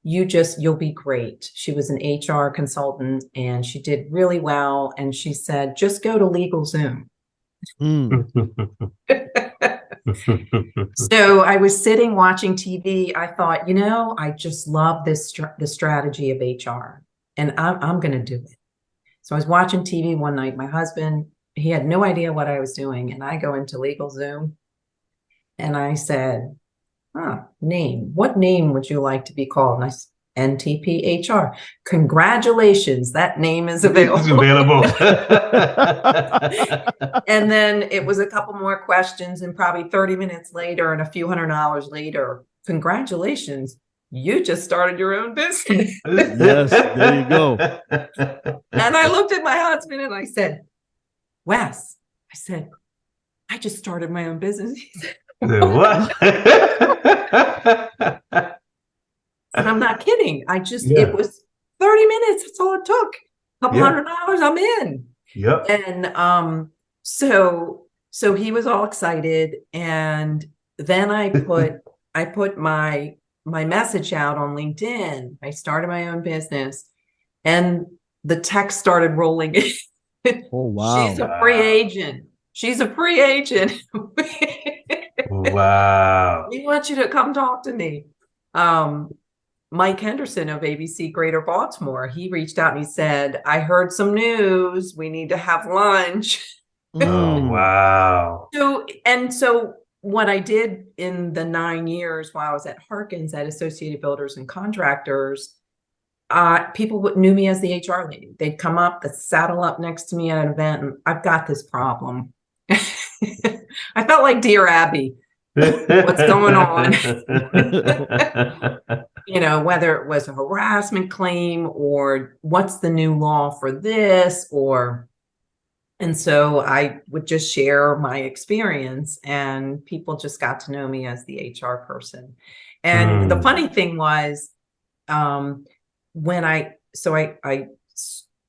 Speaker 4: you'll be great. She was an HR consultant and she did really well. And she said, just go to LegalZoom. So I was sitting watching TV. I thought, I just love the strategy of HR, and I'm going to do it. So I was watching TV one night. My husband he had no idea what I was doing. And I go into LegalZoom and I said, name. What name would you like to be called? And I said, NTP HR. Congratulations, that name is available.
Speaker 2: It's available.
Speaker 4: And then it was a couple more questions, and probably 30 minutes later and a few $100 later, congratulations, you just started your own business.
Speaker 3: Yes, there you go.
Speaker 4: And I looked at my husband and I said, Wes, I said, I just started my own business. He said,
Speaker 2: what?
Speaker 4: and I'm not kidding. It was 30 minutes. That's all it took. A couple $100, I'm in.
Speaker 2: Yep.
Speaker 4: And so he was all excited. And then I put my message out on LinkedIn. I started my own business, and the text started rolling in.
Speaker 3: Oh, wow.
Speaker 4: She's a free agent. She's a free agent.
Speaker 2: Wow.
Speaker 4: We want you to come talk to me. Mike Henderson of ABC Greater Baltimore, he reached out and he said, I heard some news. We need to have lunch.
Speaker 2: Oh, wow.
Speaker 4: So what I did in the 9 years while I was at Harkins at Associated Builders and Contractors, people knew me as the HR lady. They'd come up, they'd saddle up next to me at an event, and I've got this problem. I felt like Dear Abby. What's going on? Whether it was a harassment claim or what's the new law for this, and so I would just share my experience, and people just got to know me as the HR person. And the funny thing was, when I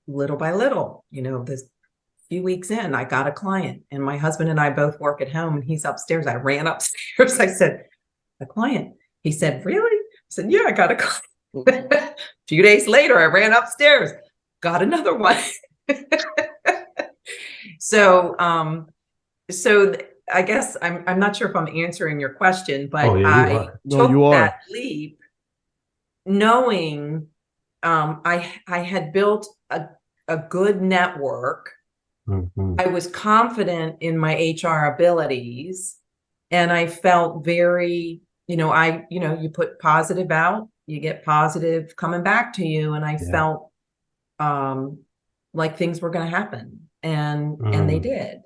Speaker 4: little by little, this few weeks in, I got a client, and my husband and I both work at home, and he's upstairs. I ran upstairs. I said, a client. He said, really? I said, yeah, I got a client. A few days later, I ran upstairs, got another one. So I guess I'm not sure if I'm answering your question, but I took that leap knowing I had built a good network.
Speaker 2: Mm-hmm.
Speaker 4: I was confident in my HR abilities, and I felt very, you put positive out, you get positive coming back to you. And I felt like things were going to happen, and they did.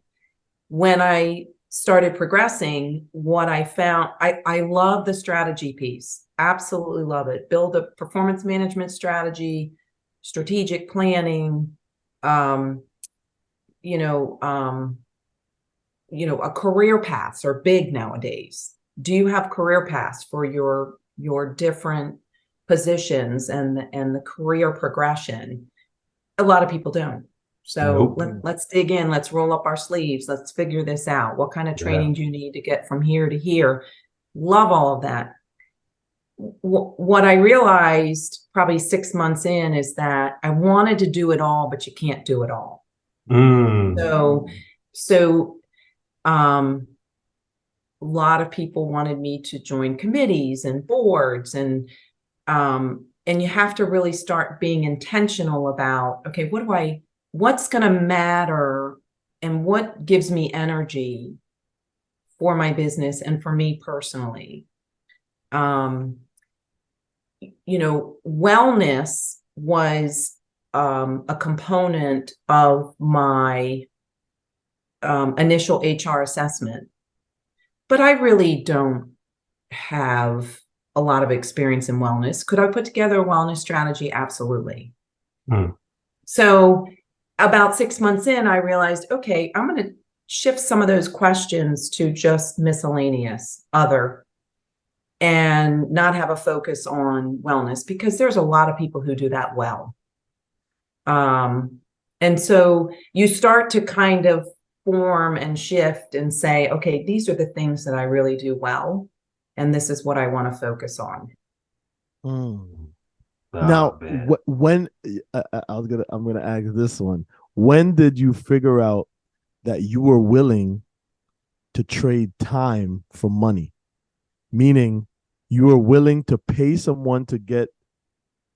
Speaker 4: When I started progressing, what I found, I love the strategy piece. Absolutely love it. Build a performance management strategy, strategic planning, a career paths are big nowadays. Do you have career paths for your different positions and the career progression? A lot of people don't. So let's dig in. Let's roll up our sleeves. Let's figure this out. What kind of training do you need to get from here to here? Love all of that. What I realized probably 6 months in is that I wanted to do it all, but you can't do it all. So a lot of people wanted me to join committees and boards, and you have to really start being intentional about, okay, what's going to matter and what gives me energy for my business and for me personally. Wellness was a component of my initial HR assessment, but I really don't have a lot of experience in wellness. Could I put together a wellness strategy? Absolutely. So about 6 months in, I realized, okay, I'm going to shift some of those questions to just miscellaneous, other, and not have a focus on wellness, because there's a lot of people who do that well. And so you start to kind of form and shift and say, okay, these are the things that I really do well, and this is what I want to focus on.
Speaker 3: Now, when I'm gonna ask this one, when did you figure out that you were willing to trade time for money? Meaning, you were willing to pay someone to get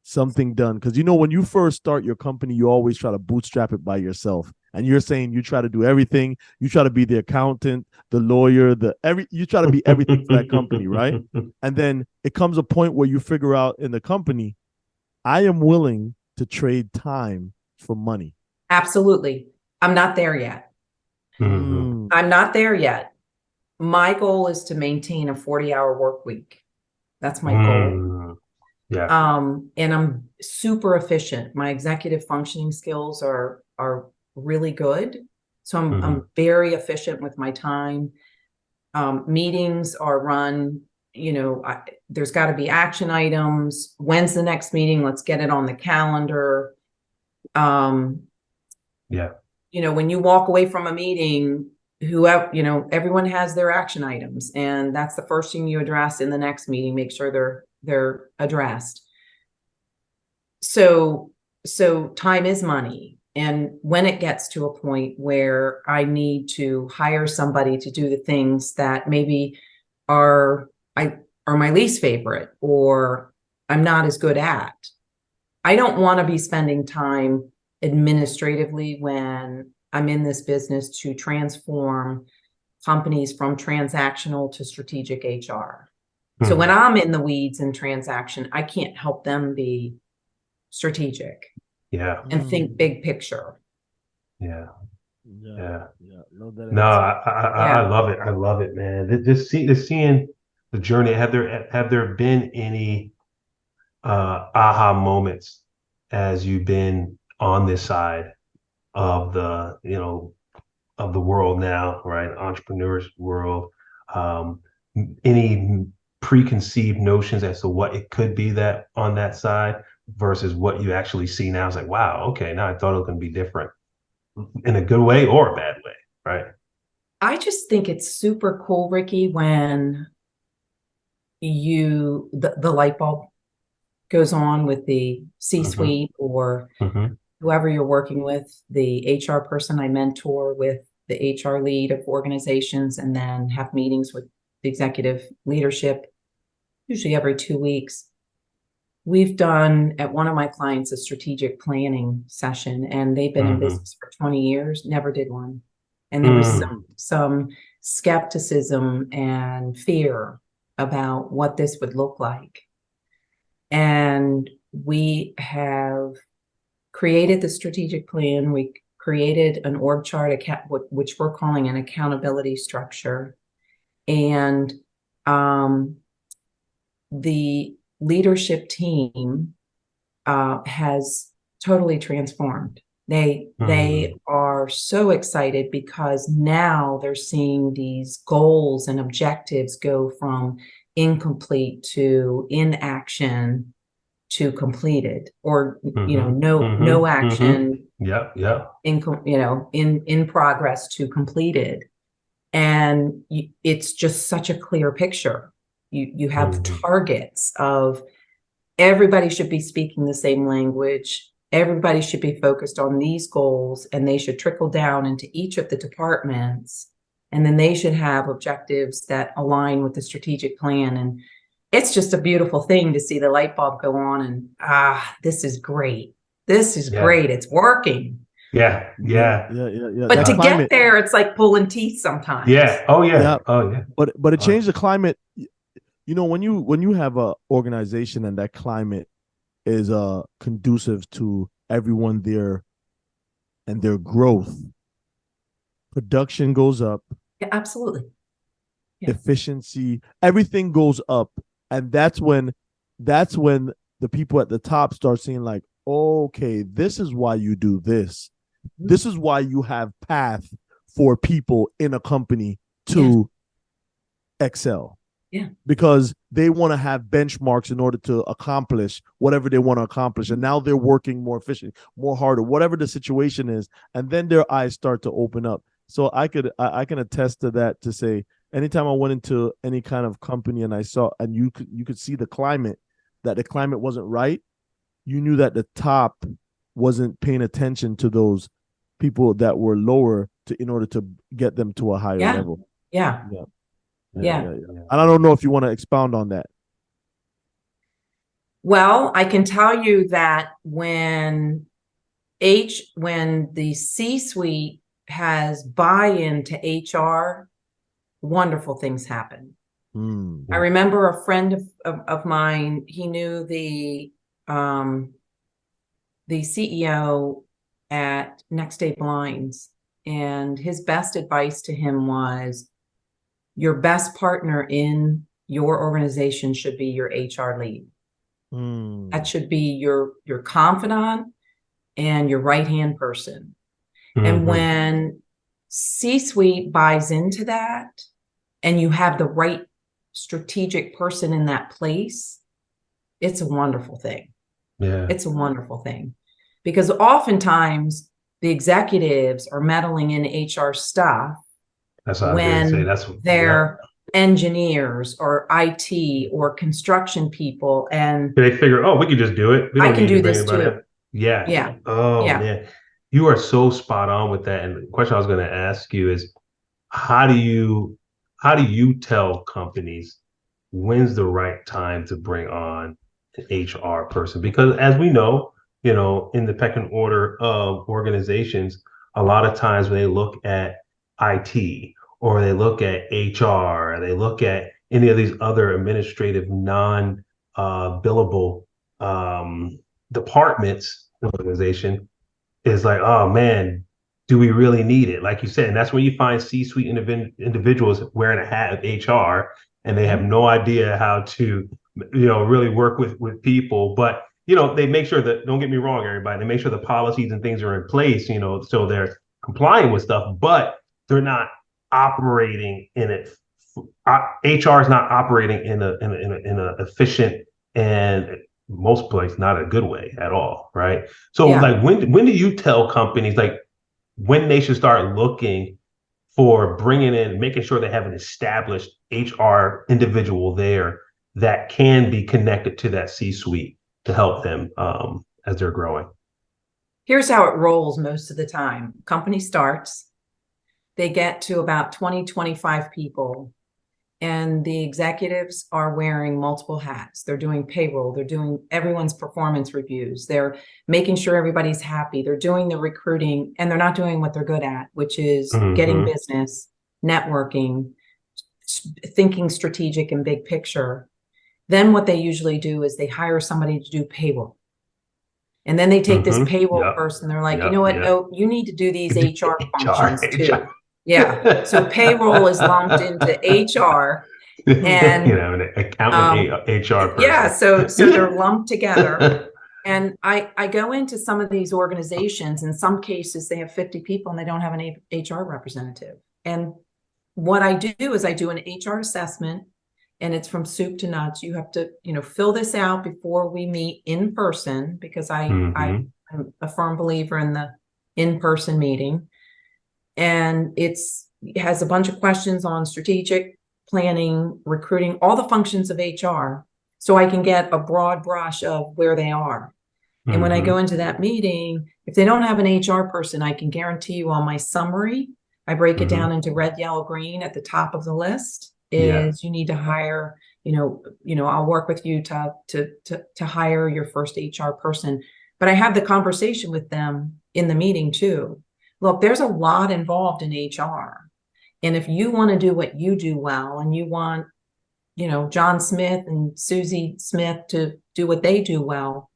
Speaker 3: something done, because when you first start your company, you always try to bootstrap it by yourself, and you're saying you try to do everything. You try to be the accountant, the lawyer, you try to be everything for that company, right? And then it comes a point where you figure out in the company, I am willing to trade time for money.
Speaker 4: Absolutely. I'm not there yet.
Speaker 3: Mm.
Speaker 4: I'm not there yet. My goal is to maintain a 40-hour work week. That's my goal.
Speaker 2: Yeah.
Speaker 4: And I'm super efficient. My executive functioning skills are really good. So I'm very efficient with my time. Meetings are run, there's got to be action items. When's the next meeting? Let's get it on the calendar.
Speaker 2: Yeah.
Speaker 4: When you walk away from a meeting, everyone has their action items, and that's the first thing you address in the next meeting. Make sure they're addressed. So time is money. And when it gets to a point where I need to hire somebody to do the things that maybe are my least favorite, or I'm not as good at, I don't want to be spending time administratively when I'm in this business to transform companies from transactional to strategic HR. So when I'm in the weeds in transaction, I can't help them be strategic.
Speaker 2: Yeah.
Speaker 4: And think big picture.
Speaker 2: Yeah.
Speaker 3: No,
Speaker 2: I love it. I love it, man. Just seeing the journey. Have there been any aha moments as you've been on this side of the of the world now, right? Entrepreneurs world. Any preconceived notions as to what it could be that on that side versus what you actually see now? It's like, wow, okay, now I thought it was going to be different in a good way or a bad way, right?
Speaker 4: I just think it's super cool, Ricky, when the light bulb goes on with the C-suite or whoever you're working with, the HR person I mentor with, the HR lead of organizations, and then have meetings with the executive leadership, usually every 2 weeks. We've done at one of my clients a strategic planning session, and they've been in business for 20 years, never did one. And there was some skepticism and fear about what this would look like. And we have created the strategic plan. We created an org chart, which we're calling an accountability structure. And the leadership team has totally transformed. They are so excited because now they're seeing these goals and objectives go from incomplete to inaction to completed, or no action. In progress to completed. And it's just such a clear picture. You have targets of everybody should be speaking the same language. Everybody should be focused on these goals, and they should trickle down into each of the departments. And then they should have objectives that align with the strategic plan. And it's just a beautiful thing to see the light bulb go on and, this is great. This is great. It's working.
Speaker 2: Yeah.
Speaker 4: But to get there, it's like pulling teeth sometimes.
Speaker 2: Yeah. Oh yeah.
Speaker 3: But it changed the climate. When you have a organization and that climate is conducive to everyone there and their growth, production goes up.
Speaker 4: Yeah, absolutely.
Speaker 3: Yeah. Efficiency, everything goes up, and that's when the people at the top start seeing like, okay, this is why you do this. This is why you have path for people in a company to excel.
Speaker 4: Yeah.
Speaker 3: Because they want to have benchmarks in order to accomplish whatever they want to accomplish. And now they're working more efficient, more harder, whatever the situation is. And then their eyes start to open up. So I can attest to that, to say anytime I went into any kind of company and I saw, and you could see the climate, that the climate wasn't right, you knew that the top wasn't paying attention to those people that were lower in order to get them to a higher level.
Speaker 4: Yeah.
Speaker 3: And I don't know if you want to expound on that.
Speaker 4: Well, I can tell you that when when the C-suite has buy-in to HR, wonderful things happen. I remember a friend of mine, he knew the CEO at Next Day Blinds, and his best advice to him was, your best partner in your organization should be your HR lead. That should be your confidant and your right-hand person. And when C-suite buys into that, and you have the right strategic person in that place, it's a wonderful thing.
Speaker 2: Yeah.
Speaker 4: It's a wonderful thing, because oftentimes the executives are meddling in HR stuff when they're engineers or IT or construction people, and
Speaker 2: they figure, oh, we can just do it. We don't
Speaker 4: I can
Speaker 2: need
Speaker 4: do
Speaker 2: to bring
Speaker 4: this
Speaker 2: anybody
Speaker 4: too.
Speaker 2: up. Yeah.
Speaker 4: Yeah.
Speaker 2: Oh
Speaker 4: Yeah.
Speaker 2: man, you are so spot on with that. And the question I was going to ask you is, how do you tell companies when's the right time to bring on an HR person? Because as we know, in the pecking order of organizations, a lot of times when they look at IT or they look at HR, or they look at any of these other administrative non-billable departments in the organization, is like, oh man, do we really need it? Like you said, and that's where you find C-suite individuals wearing a hat of HR, and they have no idea how to, really work with people. But they make sure that, don't get me wrong, everybody, they make sure the policies and things are in place, so they're complying with stuff, but they're not operating in it. HR is not operating in a efficient and most places not a good way at all, right? So like when do you tell companies like when they should start looking for bringing in, making sure they have an established HR individual there that can be connected to that C-suite to help them as they're growing?
Speaker 4: Here's how it rolls most of the time. Company starts, they get to about 20, 25 people, and the executives are wearing multiple hats. They're doing payroll. They're doing everyone's performance reviews. They're making sure everybody's happy. They're doing the recruiting, and they're not doing what they're good at, which is getting business, networking, thinking strategic and big picture. Then what they usually do is they hire somebody to do payroll. And then they take this payroll person. They're like, you know what? No, you need to do these HR functions too. Yeah. So payroll is lumped into HR, and
Speaker 2: an accountant, HR person.
Speaker 4: Yeah. So they're lumped together. And I go into some of these organizations. In some cases, they have 50 people and they don't have an HR representative. And what I do is I do an HR assessment, and it's from soup to nuts. You have to, fill this out before we meet in person, because I'm a firm believer in the in-person meeting. And it has a bunch of questions on strategic planning, recruiting, all the functions of HR, so I can get a broad brush of where they are. And when I go into that meeting, if they don't have an HR person, I can guarantee you on my summary, I break it down into red, yellow, green. At the top of the list is you need to hire, I'll work with you to hire your first HR person. But I have the conversation with them in the meeting too. Look, there's a lot involved in HR. And if you want to do what you do well, and you want, John Smith and Susie Smith to do what they do well,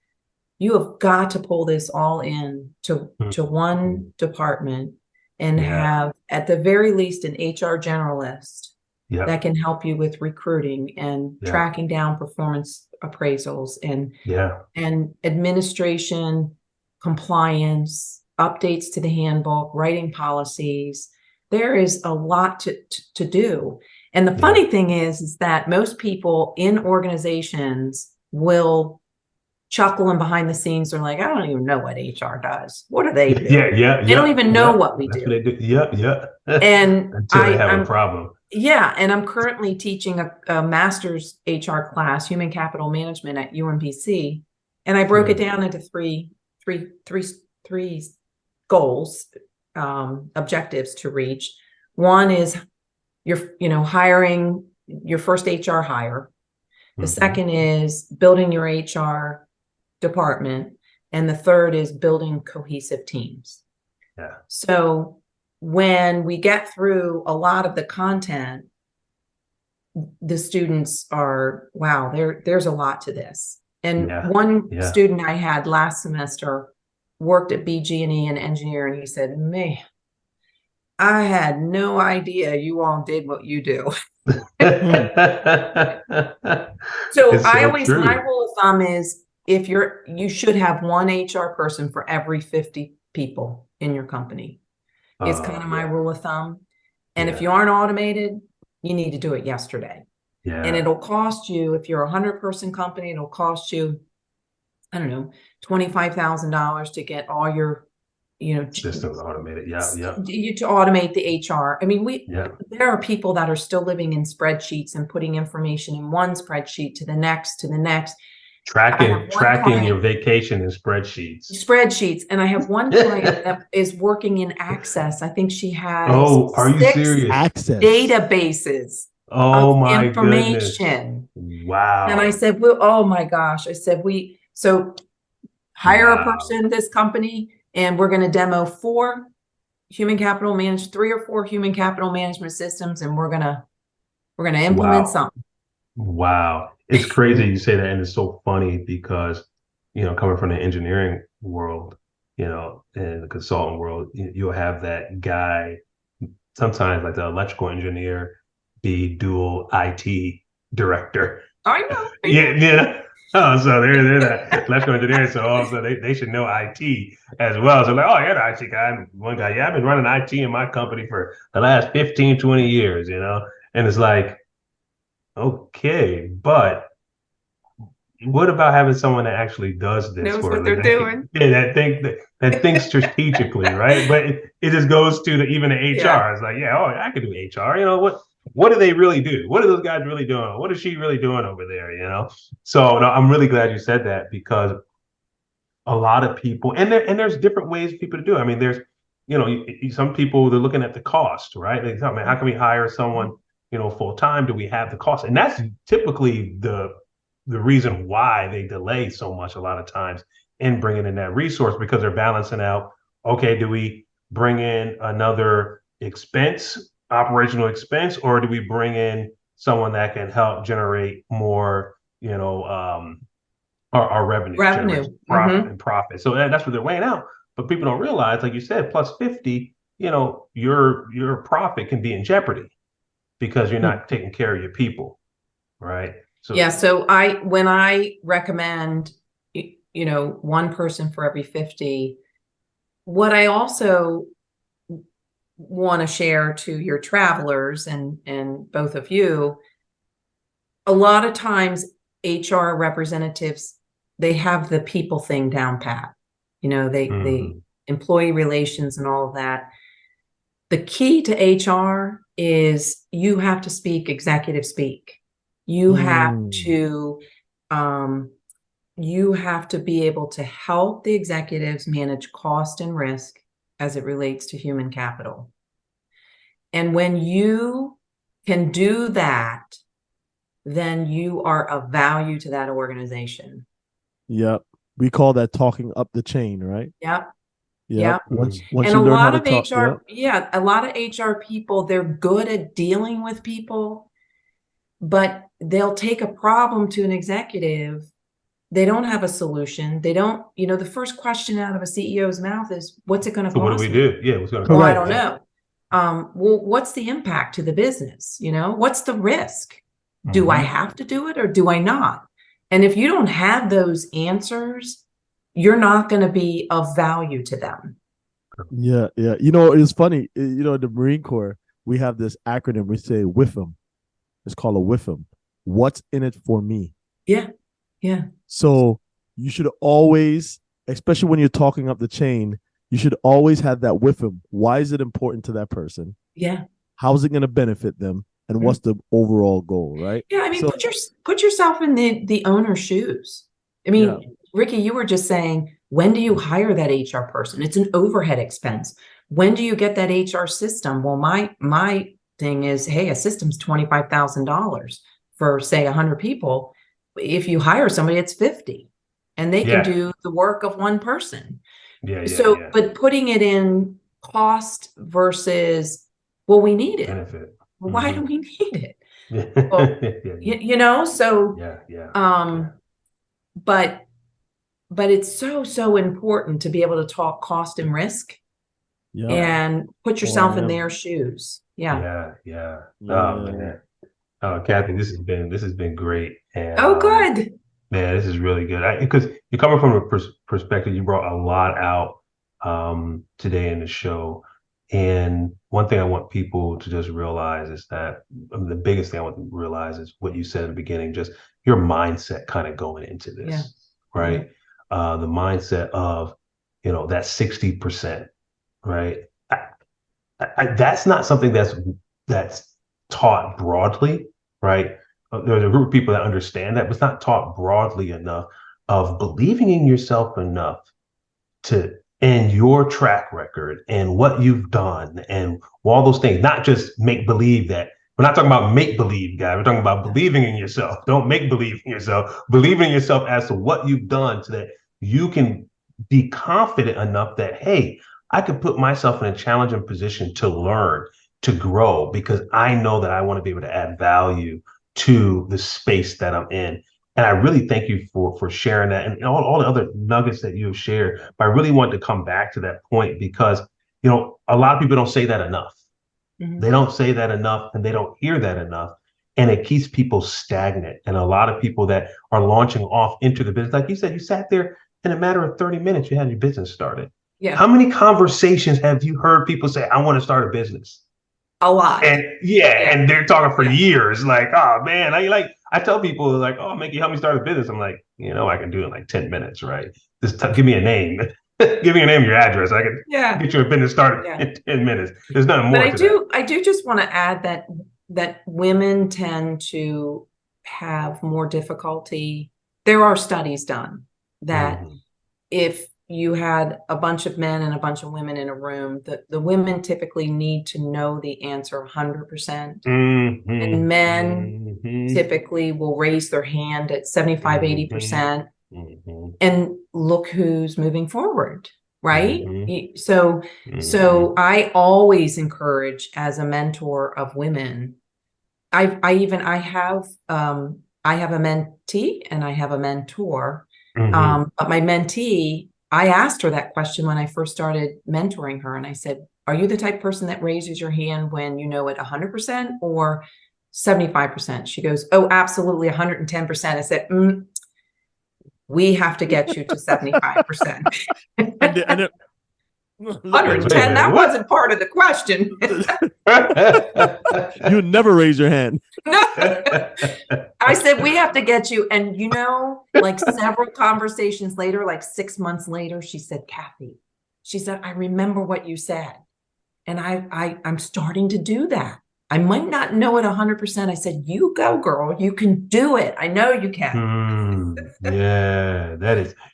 Speaker 4: you have got to pull this all in to one department and have, at the very least, an HR generalist that can help you with recruiting and tracking down performance appraisals and administration, compliance, updates to the handbook, writing policies. There is a lot to do. And the funny thing is that most people in organizations will chuckle, and behind the scenes they're like, I don't even know what HR does. What do they do? They don't even know what we do.
Speaker 2: What they do.
Speaker 4: And
Speaker 2: until they have a problem.
Speaker 4: Yeah. And I'm currently teaching a master's HR class, human capital management, at UMBC. And I broke it down into three goals, objectives to reach. One is you're hiring your first HR hire. The second is building your HR department. And the third is building cohesive teams.
Speaker 2: Yeah.
Speaker 4: So when we get through a lot of the content, the students are, wow, there's a lot to this. And one student I had last semester worked at BG&E in engineering. And he said, man, I had no idea you all did what you do. So I always, my rule of thumb is you should have one HR person for every 50 people in your company. It's kind of my rule of thumb. And if you aren't automated, you need to do it yesterday. Yeah. And it'll cost you, if you're a 100-person company, it'll cost you, I don't know, $25,000 to get all your,
Speaker 2: systems automated. Yeah.
Speaker 4: To automate the HR. I mean, there are people that are still living in spreadsheets and putting information in one spreadsheet to the next,
Speaker 2: tracking your vacation in spreadsheets.
Speaker 4: And I have one client that is working in Access. I think she has
Speaker 2: are you serious?
Speaker 3: Access
Speaker 4: databases of information.
Speaker 2: Goodness. Wow.
Speaker 4: And I said, well, oh my gosh. I said, so hire a person, this company, and we're going to demo 3 or 4 human capital management systems, and we're going to implement something.
Speaker 2: Wow. It's crazy you say that, and it's so funny because, coming from the engineering world, and the consultant world, you'll have that guy, sometimes like the electrical engineer, be dual IT director.
Speaker 4: I know.
Speaker 2: Yeah. Oh, so they're the electrical engineers, so also they should know IT as well. So like, oh, you're the IT guy. And one guy, I've been running IT in my company for the last 15, 20 years, and it's like, okay, but what about having someone that actually does this?
Speaker 4: Knows what they're doing.
Speaker 2: Yeah, that thinks strategically, right? But it just goes to even the HR. Yeah. It's like, I could do HR. What do they really do? What are those guys really doing? What is she really doing over there? So no, I'm really glad you said that, because a lot of people, and there's different ways for people to do it. I mean, there's, some people, they're looking at the cost, right? They tell me, how can we hire someone, full time? Do we have the cost? And that's typically the reason why they delay so much a lot of times in bringing in that resource, because they're balancing out, okay, do we bring in another operational expense, or do we bring in someone that can help generate more, our revenue. Profit and profit. So that's what they're weighing out. But people don't realize, like you said, plus 50, your profit can be in jeopardy because you're not taking care of your people, right?
Speaker 4: So when I recommend, one person for every 50, what I also want to share to your travelers and both of you, a lot of times HR representatives, they have the people thing down pat. The employee relations and all of that. The key to HR is you have to speak executive speak. You have to be able to help the executives manage cost and risk as it relates to human capital. And when you can do that, then you are of value to that organization.
Speaker 3: Yep. We call that talking up the chain, right?
Speaker 4: Yep.
Speaker 3: Once
Speaker 4: and
Speaker 3: you learn how to talk,
Speaker 4: a lot of HR people, they're good at dealing with people, but they'll take a problem to an executive. They don't have a solution. They don't, the first question out of a CEO's mouth is, what's it going to cost?
Speaker 2: So what do we do? Yeah, what's going to
Speaker 4: cost? Well, I don't know. Well, what's the impact to the business? What's the risk? Do I have to do it or do I not? And if you don't have those answers, you're not going to be of value to them.
Speaker 3: Yeah. It's funny. In the Marine Corps, we have this acronym. We say WIFM. It's called a WIFM. What's in it for me?
Speaker 4: Yeah.
Speaker 3: So you should always, especially when you're talking up the chain, you should always have that WIFM. Why is it important to that person?
Speaker 4: Yeah.
Speaker 3: How is it going to benefit them? And what's the overall goal, right?
Speaker 4: Yeah, I mean, put yourself in the owner's shoes. I mean, Ricky, you were just saying, when do you hire that HR person? It's an overhead expense. When do you get that HR system? Well, my thing is, hey, a system's $25,000 for, say, 100 people. If you hire somebody, it's 50. and they can
Speaker 2: Yeah.
Speaker 4: do the work of one person.
Speaker 2: Yeah.
Speaker 4: So,
Speaker 2: Yeah.
Speaker 4: but putting it in cost versus, well, we need it.
Speaker 2: Benefit.
Speaker 4: Why do we need it? Well,
Speaker 2: Yeah.
Speaker 4: so,
Speaker 2: Yeah. Yeah.
Speaker 4: but it's so important to be able to talk cost and risk
Speaker 3: Yeah.
Speaker 4: and put
Speaker 3: Oh, I
Speaker 4: yourself in
Speaker 3: am.
Speaker 4: their shoes. Yeah.
Speaker 2: Yeah. Yeah. Oh
Speaker 3: Yeah.
Speaker 2: man. Oh, Kathy, this has been great, and
Speaker 4: Oh, good.
Speaker 2: man, this is really good. Because you're coming from a perspective, you brought a lot out today in the show, and one thing I want people to just realize is that the biggest thing I want them to realize is what you said at the beginning, just your mindset kind of going into this,
Speaker 4: Yeah.
Speaker 2: right? The mindset of that 60%, right? That's not something that's taught broadly, right? There's a group of people that understand that, but it's not taught broadly enough of believing in yourself enough to and your track record and what you've done and all those things, not just make believe that. We're not talking about make believe, guys. We're talking about believing in yourself. Don't make believe in yourself. Believe in yourself as to what you've done so that you can be confident enough that, hey, I could put myself in a challenging position to learn, to grow, because I know that I want to be able to add value to the space that I'm in. And I really thank you for sharing that and all the other nuggets that you have shared. But I really want to come back to that point because, a lot of people don't say that enough. They don't say that enough and they don't hear that enough. And it keeps people stagnant. And a lot of people that are launching off into the business, like you said, you sat there in a matter of 30 minutes, you had your business started.
Speaker 4: Yeah.
Speaker 2: How many conversations have you heard people say, I want to start a business?
Speaker 4: A lot.
Speaker 2: And and they're talking for years, like, oh man, I tell people like, oh, Mickey, help me start a business. I'm like, I can do it in like 10 minutes, right? Just give me a name. Give me your name, your address. I can get you a business started in 10 minutes. There's nothing more.
Speaker 4: But I do just want to add that women tend to have more difficulty. There are studies done that if you had a bunch of men and a bunch of women in a room, the women typically need to know the answer 100%. And men typically will raise their hand at 75, 80%. And look who's moving forward, right? So I always encourage, as a mentor of women, I have a mentee and I have a mentor. But my mentee, I asked her that question when I first started mentoring her. And I said, are you the type of person that raises your hand when you know it 100% or 75%? She goes, oh, absolutely 110%. I said, we have to get you to 75%.
Speaker 3: And
Speaker 4: 110, that wasn't part of the question.
Speaker 3: You never raise your hand.
Speaker 4: No. I said, we have to get you. And like several conversations later, like 6 months later, she said, Kathy, she said, I remember what you said. And I'm starting to do that. I might not know it 100%. I said, you go, girl, you can do it. I know you can.
Speaker 2: Yeah,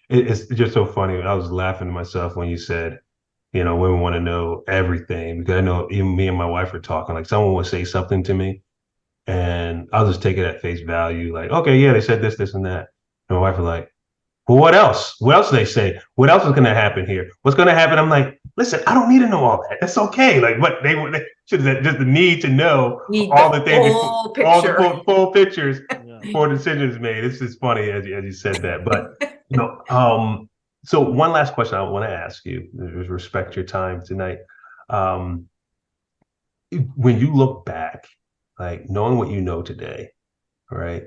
Speaker 2: it's just so funny. I was laughing to myself when you said, women want to know everything, because I know even me and my wife were talking, like someone would say something to me and I'll just take it at face value. Like, okay, yeah, they said this, this and that. And my wife was like, well, what else? What else do they say? What else is going to happen here? What's going to happen? I'm like, listen, I don't need to know all that. That's okay. Like, but they should just the need to know all the things, all the full pictures before decisions made. It's just funny as you said that. But so one last question I want to ask you, with respect your time tonight. When you look back, like knowing what you know today, right?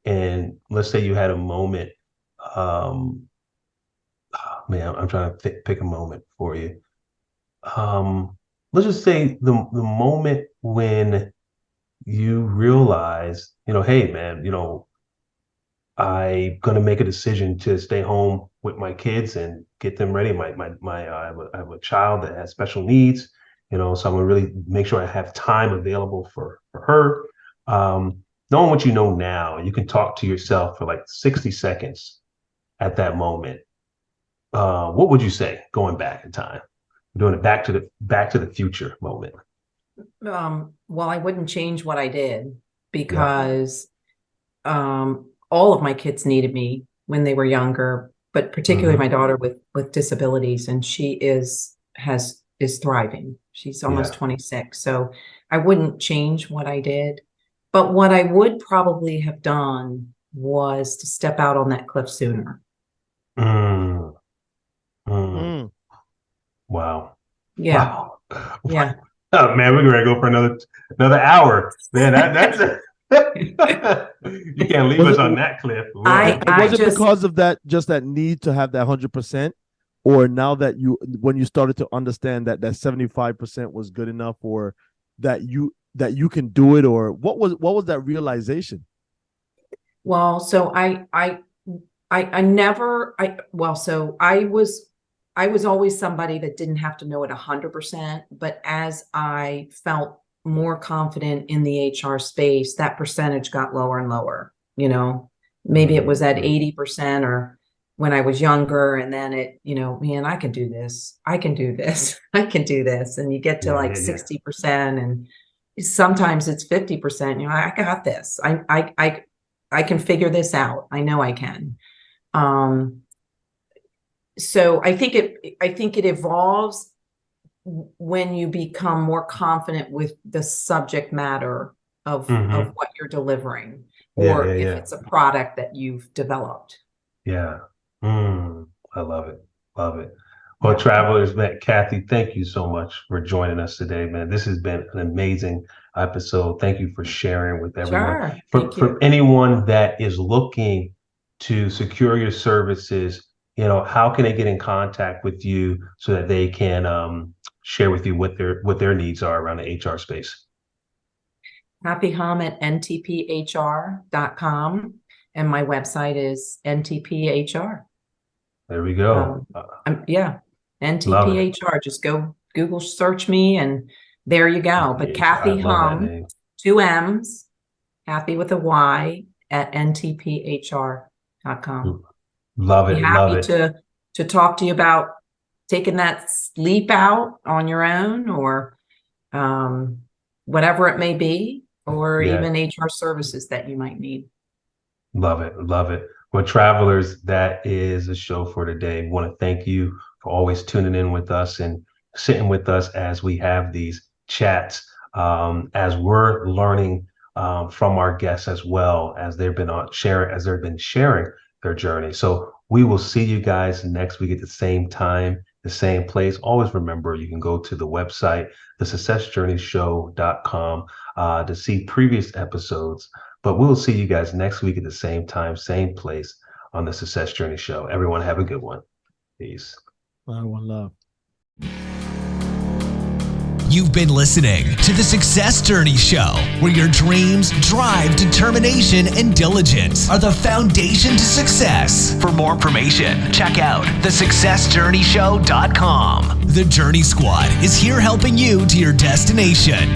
Speaker 2: And let's say you had a moment. Man, I'm trying to pick a moment for you. Let's just say the moment when you realize, hey man, I'm gonna make a decision to stay home with my kids and get them ready. I have a child that has special needs, so I'm gonna really make sure I have time available for her. Knowing what you know now, you can talk to yourself for like 60 seconds at that moment. What would you say going back in time, doing it back to the future moment?
Speaker 4: Well, I wouldn't change what I did because all of my kids needed me when they were younger. but particularly my daughter with disabilities, and she is thriving. She's almost 26. So I wouldn't change what I did, but what I would probably have done was to step out on that cliff sooner.
Speaker 2: Mm. Mm.
Speaker 3: Mm.
Speaker 2: Wow.
Speaker 4: Yeah.
Speaker 2: Wow.
Speaker 4: Yeah.
Speaker 2: Oh man, we're gonna go for another hour. Man, that's you can't leave us on that cliff.
Speaker 3: Was it because of that, just that need to have that 100%, or now that when you started to understand that 75% was good enough, or that you can do it, or what was that realization?
Speaker 4: Well, so I was always somebody that didn't have to know it 100%, but as I felt more confident in the HR space, that percentage got lower and lower. You know, maybe it was at 80% or when I was younger, and then it, man, I can do this. I can do this. I can do this. And you get to 60%, and sometimes it's 50%. I got this. I can figure this out. I know I can. So I think it evolves when you become more confident with the subject matter of what you're delivering, or if it's a product that you've developed.
Speaker 2: Yeah. I love it. Love it. Well, Travelers, man, Kathy, thank you so much for joining us today, man. This has been an amazing episode. Thank you for sharing with everyone.
Speaker 4: Sure.
Speaker 2: For anyone that is looking to secure your services, how can they get in contact with you so that they can share with you what their needs are around the HR space?
Speaker 4: Kathy Humm at ntphr.com, and my website is NTP HR.
Speaker 2: There we go.
Speaker 4: NTP HR. Just go Google search me, and there you go. But Kathy Humm, 2 M's, Kathy with a Y, at ntphr.com.
Speaker 2: Love it.
Speaker 4: Be happy to talk to you about taking that leap out on your own, or whatever it may be, or even HR services that you might need.
Speaker 2: Love it. Love it. Well, Travelers, that is the show for today. We want to thank you for always tuning in with us and sitting with us as we have these chats, as we're learning from our guests, as well as they've been sharing their journey. So we will see you guys next week at the same time, the same place. Always remember, you can go to the website, thesuccessjourneyshow.com, to see previous episodes. But we'll see you guys next week at the same time, same place on the Success Journey Show. Everyone have a good one. Peace.
Speaker 3: One love.
Speaker 1: You've been listening to The Success Journey Show, where your dreams, drive, determination, and diligence are the foundation to success. For more information, check out thesuccessjourneyshow.com. The Journey Squad is here helping you to your destination.